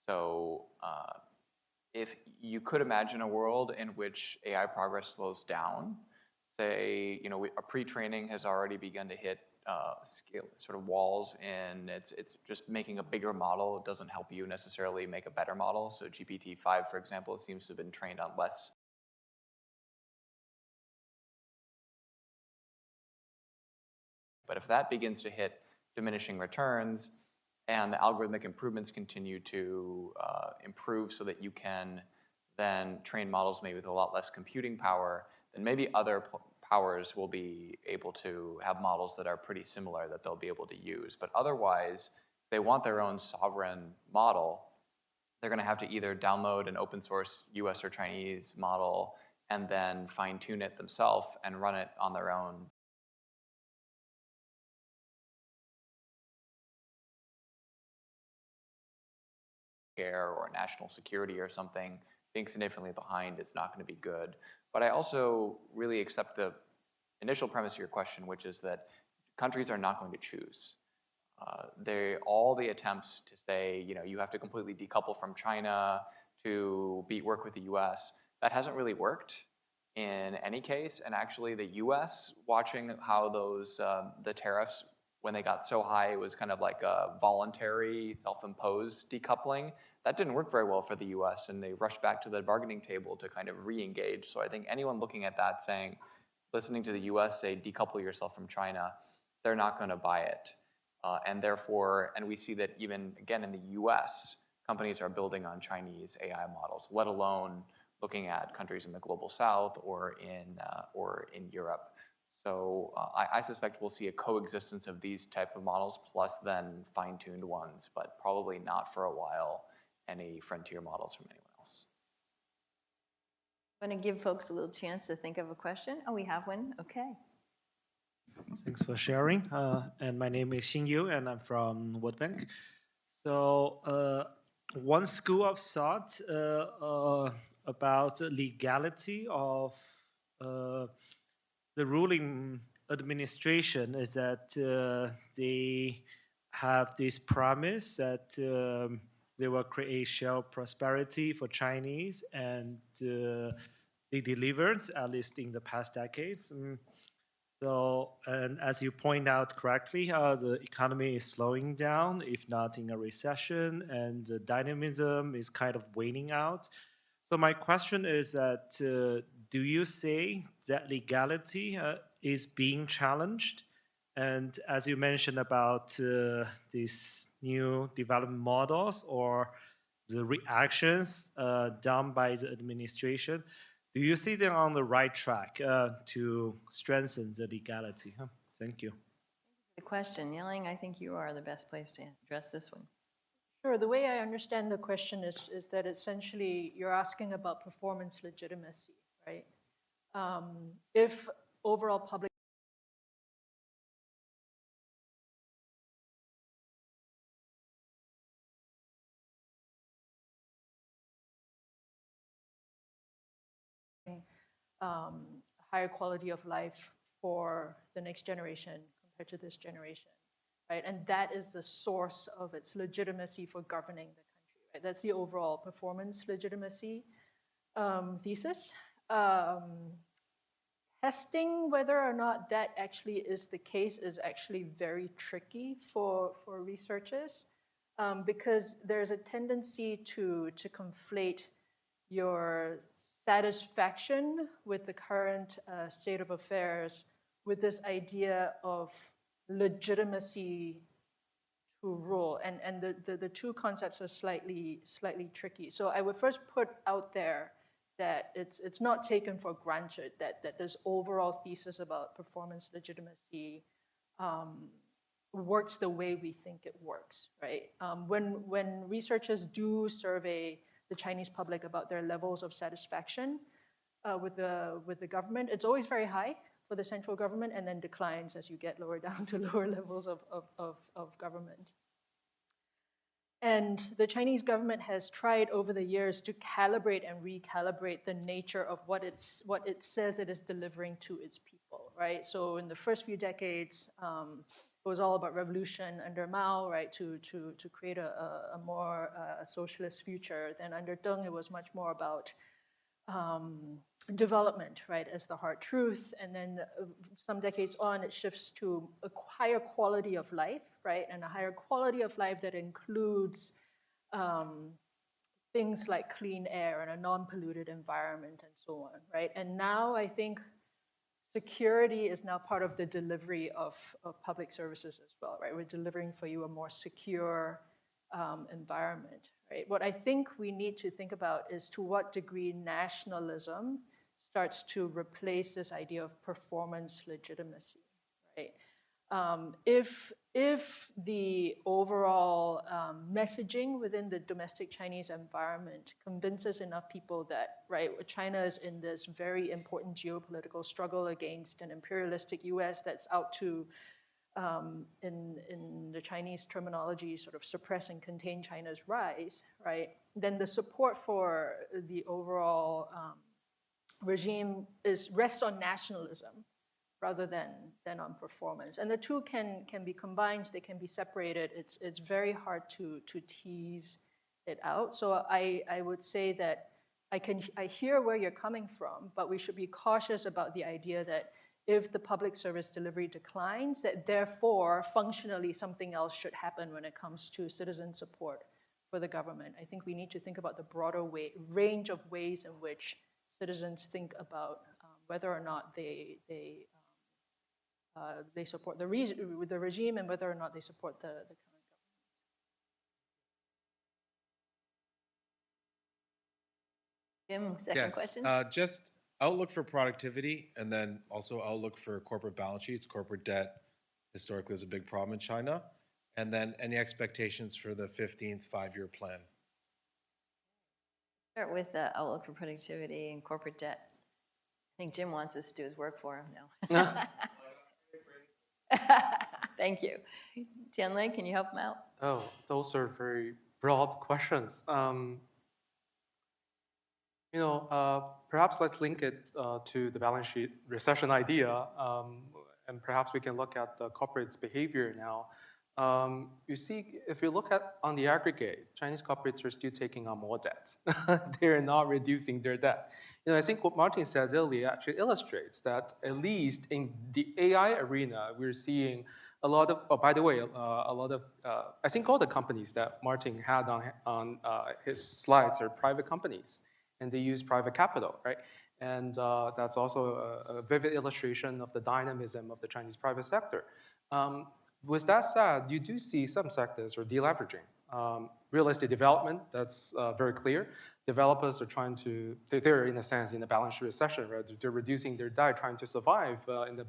So if you could imagine a world in which AI progress slows down, say, a pre-training has already begun to hit scale sort of walls, and it's just making a bigger model. It doesn't help you necessarily make a better model. So GPT-5, for example, seems to have been trained on less. But if that begins to hit diminishing returns and the algorithmic improvements continue to improve so that you can then train models maybe with a lot less computing power, then maybe other powers will be able to have models that are pretty similar that they'll be able to use. But otherwise, if they want their own sovereign model, they're going to have to either download an open source US or Chinese model and then fine tune it themselves and run it on their own care or national security or something. Being significantly behind is not going to be good. But I also really accept the initial premise of your question, which is that countries are not going to choose. All the attempts to say, you have to completely decouple from China to work with the US, that hasn't really worked in any case. And actually the US, watching how those, the tariffs, when they got so high, it was kind of like a voluntary, self-imposed decoupling. That didn't work very well for the US, and they rushed back to the bargaining table to kind of re-engage. So I think anyone looking at that saying, listening to the US say, decouple yourself from China, they're not going to buy it. And therefore, and we see that even, again, in the US, companies are building on Chinese AI models, let alone looking at countries in the global south or in Europe. So I suspect we'll see a coexistence of these type of models plus then fine-tuned ones, but probably not for a while any frontier models from anyone else. I'm going to give folks a little chance to think of a question. Oh, we have one. Okay. Thanks for sharing. And my name is Xin Yu, and I'm from World Bank. So one school of thought about the legality of the ruling administration is that they have this promise that they will create shared prosperity for Chinese, and they delivered, at least in the past decades. So, and as you point out correctly, the economy is slowing down, if not in a recession, and the dynamism is kind of waning out. So my question is that, do you say that legality is being challenged? And as you mentioned about these new development models or the reactions done by the administration, do you see them on the right track to strengthen the legality? Thank you. The question, Yeling, I think you are the best place to address this one. Sure. The way I understand the question is that essentially you're asking about performance legitimacy, right? If overall public higher quality of life for the next generation compared to this generation, right? And that is the source of its legitimacy for governing the country, right? That's the overall performance legitimacy thesis. Testing whether or not that actually is the case is actually very tricky for researchers because there's a tendency to conflate your satisfaction with the current state of affairs with this idea of legitimacy to rule. And the two concepts are slightly tricky. So I would first put out there that it's not taken for granted that this overall thesis about performance legitimacy works the way we think it works, right? When researchers do survey the Chinese public about their levels of satisfaction with the government, it's always very high for the central government and then declines as you get lower down to lower levels of government. And the Chinese government has tried over the years to calibrate and recalibrate the nature of what it says it is delivering to its people, right? So in the first few decades, it was all about revolution under Mao, right, to create a more socialist future. Then under Deng, it was much more about development, right, as the hard truth. And then some decades on, it shifts to a higher quality of life, right, and a higher quality of life that includes things like clean air and a non-polluted environment and so on, right? And now I think security is now part of the delivery of public services as well, right? We're delivering for you a more secure environment, right? What I think we need to think about is to what degree nationalism starts to replace this idea of performance legitimacy, right? If the overall messaging within the domestic Chinese environment convinces enough people that, right, China is in this very important geopolitical struggle against an imperialistic US that's out to, in the Chinese terminology, sort of suppress and contain China's rise, right, then the support for the overall regime rests on nationalism rather than on performance. And the two can be combined, they can be separated. It's very hard to tease it out. So I would say that I hear where you're coming from, but we should be cautious about the idea that if the public service delivery declines, that therefore functionally something else should happen when it comes to citizen support for the government. I think we need to think about the broader range of ways in which citizens think about whether or not they support the regime and whether or not they support the current government. Jim, second question? Just outlook for productivity, and then also outlook for corporate balance sheets. Corporate debt historically is a big problem in China. And then any expectations for the 15th five-year plan? Start with the outlook for productivity and corporate debt. I think Jim wants us to do his work for him now. Thank you. Tianlei, can you help him out? Oh, those are very broad questions. Perhaps let's link it to the balance sheet recession idea, and perhaps we can look at the corporate's behavior now. You see, if you look at on the aggregate, Chinese corporates are still taking on more debt. They are not reducing their debt. I think what Martin said earlier actually illustrates that at least in the AI arena, we're seeing a lot of, by the way, I think all the companies that Martin had on his slides are private companies, and they use private capital, right? And that's also a vivid illustration of the dynamism of the Chinese private sector. With that said, you do see some sectors are deleveraging. Real estate development, that's very clear. Developers are trying to, they're in a sense in a balance sheet recession, right? They're reducing their debt, trying to survive in the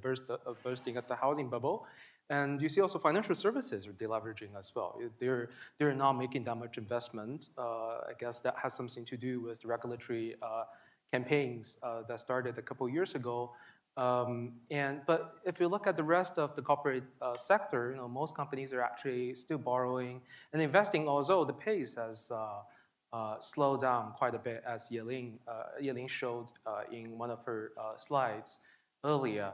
bursting of the housing bubble. And you see also financial services are deleveraging as well. They're not making that much investment. I guess that has something to do with the regulatory campaigns that started a couple years ago. But if you look at the rest of the corporate sector, most companies are actually still borrowing and investing, although the pace has slowed down quite a bit, as Yeling showed in one of her slides earlier.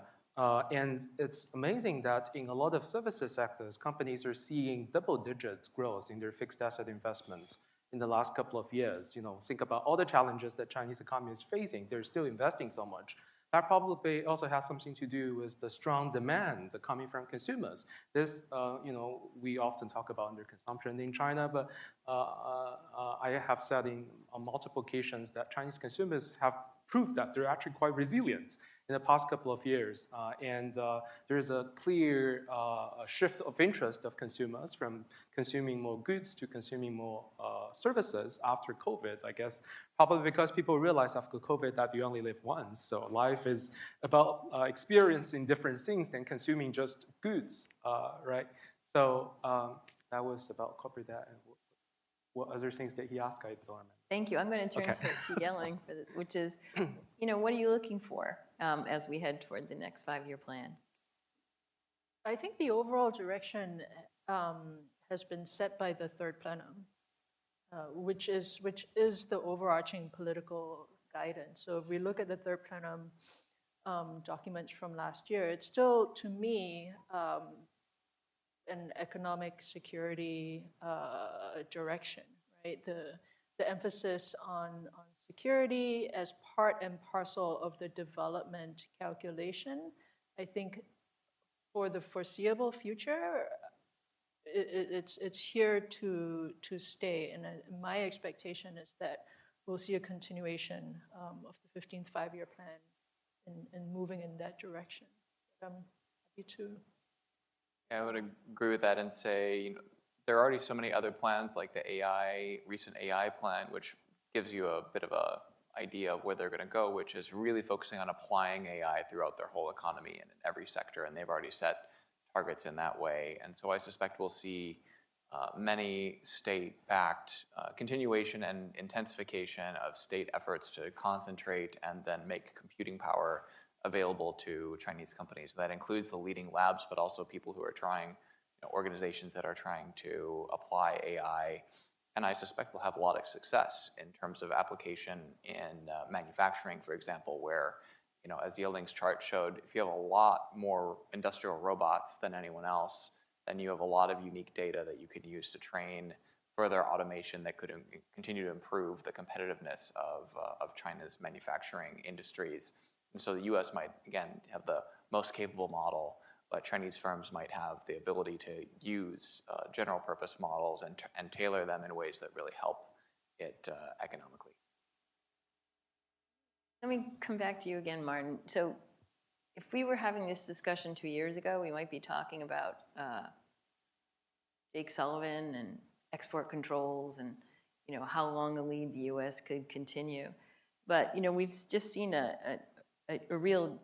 And it's amazing that in a lot of services sectors, companies are seeing double-digit growth in their fixed asset investment in the last couple of years. Think about all the challenges that Chinese economy is facing. They're still investing so much. That probably also has something to do with the strong demand coming from consumers. This, we often talk about underconsumption in China, but I have said on multiple occasions that Chinese consumers have proved that they're actually quite resilient in the past couple of years. And there's a clear shift of interest of consumers from consuming more goods to consuming more services after COVID, I guess. Probably because people realize after COVID that you only live once. So life is about experiencing different things than consuming just goods, right? So that was about corporate debt. And what other things that he asked, I don't remember. Thank you. I'm going to turn to Yeling for this, which is, what are you looking for as we head toward the next five-year plan? I think the overall direction has been set by the third plenum, which is the overarching political guidance. So if we look at the third plenum documents from last year, it's still, to me, an economic security direction, right? The emphasis on security as part and parcel of the development calculation, I think for the foreseeable future, it's here to stay. And my expectation is that we'll see a continuation of the 15th five-year plan and moving in that direction. But I'm happy to. Yeah, I would agree with that and say, there are already so many other plans like the recent AI plan, which gives you a bit of a idea of where they're going to go, which is really focusing on applying AI throughout their whole economy and in every sector, and they've already set targets in that way. And so I suspect we'll see many state-backed continuation and intensification of state efforts to concentrate and then make computing power available to Chinese companies. That includes the leading labs, but also people who are trying, organizations that are trying to apply AI. And I suspect we'll have a lot of success in terms of application in manufacturing, for example, where, as Yeling's chart showed, if you have a lot more industrial robots than anyone else, then you have a lot of unique data that you could use to train further automation that could continue to improve the competitiveness of China's manufacturing industries. And so the US might, again, have the most capable model, but Chinese firms might have the ability to use general purpose models and tailor them in ways that really help it economically. Let me come back to you again, Martin. So if we were having this discussion 2 years ago, we might be talking about Jake Sullivan and export controls and how long a lead the US could continue. But we've just seen a a real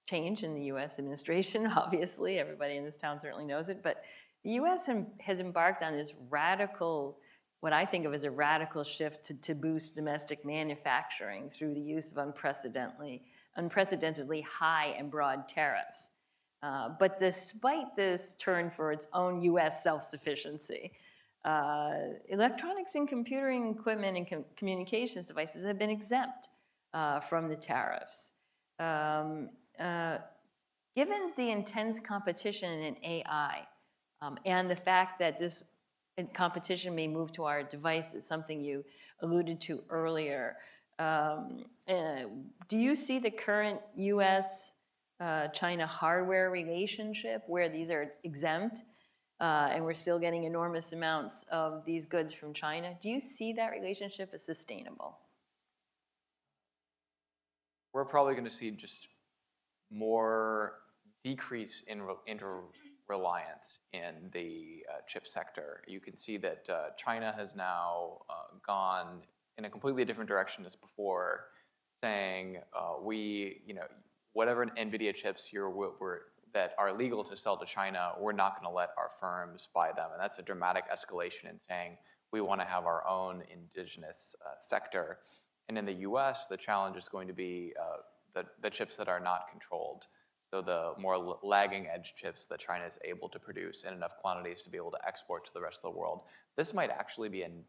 change in the U.S. administration, obviously. Everybody in this town certainly knows it. But the U.S. has embarked on this radical, what I think of as a radical shift to boost domestic manufacturing through the use of unprecedentedly high and broad tariffs. But despite this turn for its own U.S. self-sufficiency, electronics and computing equipment and communications devices have been exempt from the tariffs. Given the intense competition in AI and the fact that this competition may move to our devices, something you alluded to earlier, do you see the current U.S.-China hardware relationship where these are exempt and we're still getting enormous amounts of these goods from China? Do you see that relationship as sustainable? We're probably going to see just more decrease in reliance in the chip sector. You can see that China has now gone in a completely different direction as before, saying whatever NVIDIA chips that are legal to sell to China, we're not going to let our firms buy them. And that's a dramatic escalation in saying we want to have our own indigenous sector. And in the US, the challenge is going to be the chips that are not controlled. So the more lagging edge chips that China is able to produce in enough quantities to be able to export to the rest of the world. This might actually be an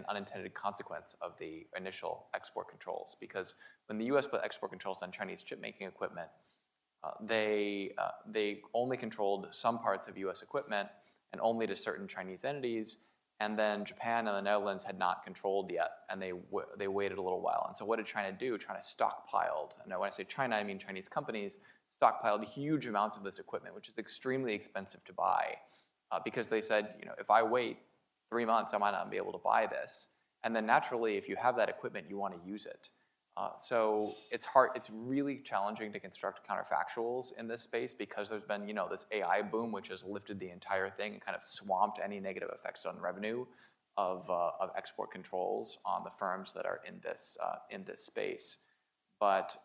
unintended consequence of the initial export controls, because when the US put export controls on Chinese chip making equipment, they only controlled some parts of US equipment and only to certain Chinese entities. And then Japan and the Netherlands had not controlled yet, and they waited a little while. And so what did China do? China stockpiled, and when I say China, I mean Chinese companies, stockpiled huge amounts of this equipment, which is extremely expensive to buy, because they said, if I wait 3 months, I might not be able to buy this. And then naturally, if you have that equipment, you want to use it. So it's hard. It's really challenging to construct counterfactuals in this space because there's been, this AI boom, which has lifted the entire thing and kind of swamped any negative effects on revenue of export controls on the firms that are in this space. But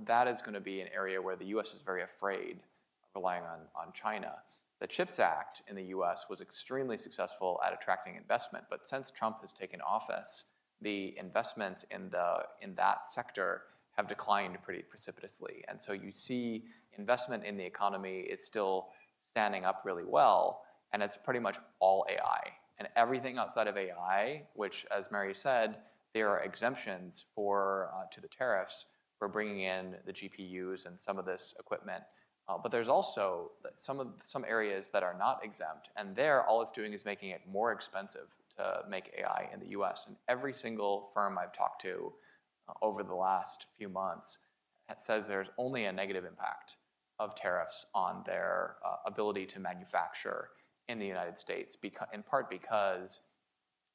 that is going to be an area where the U.S. is very afraid of relying on China. The CHIPS Act in the U.S. was extremely successful at attracting investment, but since Trump has taken office, the investments in that sector have declined pretty precipitously. And so you see investment in the economy is still standing up really well, and it's pretty much all AI. And everything outside of AI, which, as Mary said, there are exemptions to the tariffs for bringing in the GPUs and some of this equipment. But there's also some areas that are not exempt, and there all it's doing is making it more expensive to make AI in the US. And every single firm I've talked to over the last few months says there's only a negative impact of tariffs on their ability to manufacture in the United States, in part because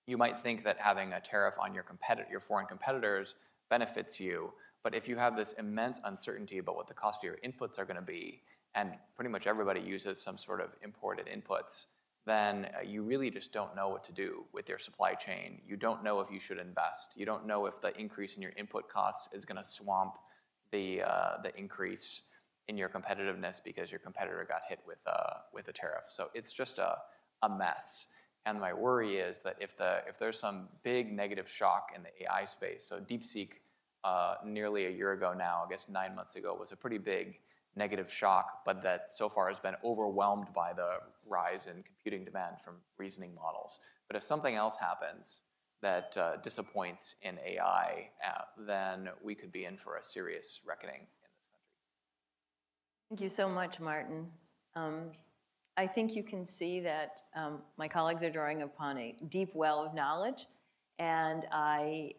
you might think that having a tariff on your foreign competitors benefits you, but if you have this immense uncertainty about what the cost of your inputs are going to be, and pretty much everybody uses some sort of imported inputs, then you really just don't know what to do with your supply chain. You don't know if you should invest. You don't know if the increase in your input costs is going to swamp the increase in your competitiveness because your competitor got hit with a tariff. So it's just a mess. And my worry is that if there's some big negative shock in the AI space, so DeepSeek nearly a year ago now, I guess 9 months ago, was a pretty big negative shock, but that so far has been overwhelmed by the rise in computing demand from reasoning models. But if something else happens that disappoints in AI, then we could be in for a serious reckoning in this country. Thank you so much, Martin. I think you can see that my colleagues are drawing upon a deep well of knowledge, and I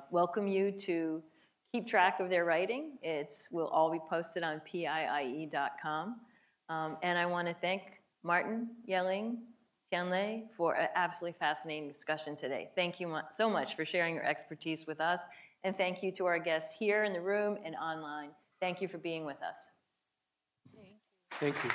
welcome you to keep track of their writing. Will all be posted on PIIE.com. And I want to thank Martin, Yeling, Tianlei for an absolutely fascinating discussion today. Thank you so much for sharing your expertise with us. And thank you to our guests here in the room and online. Thank you for being with us. Thank you.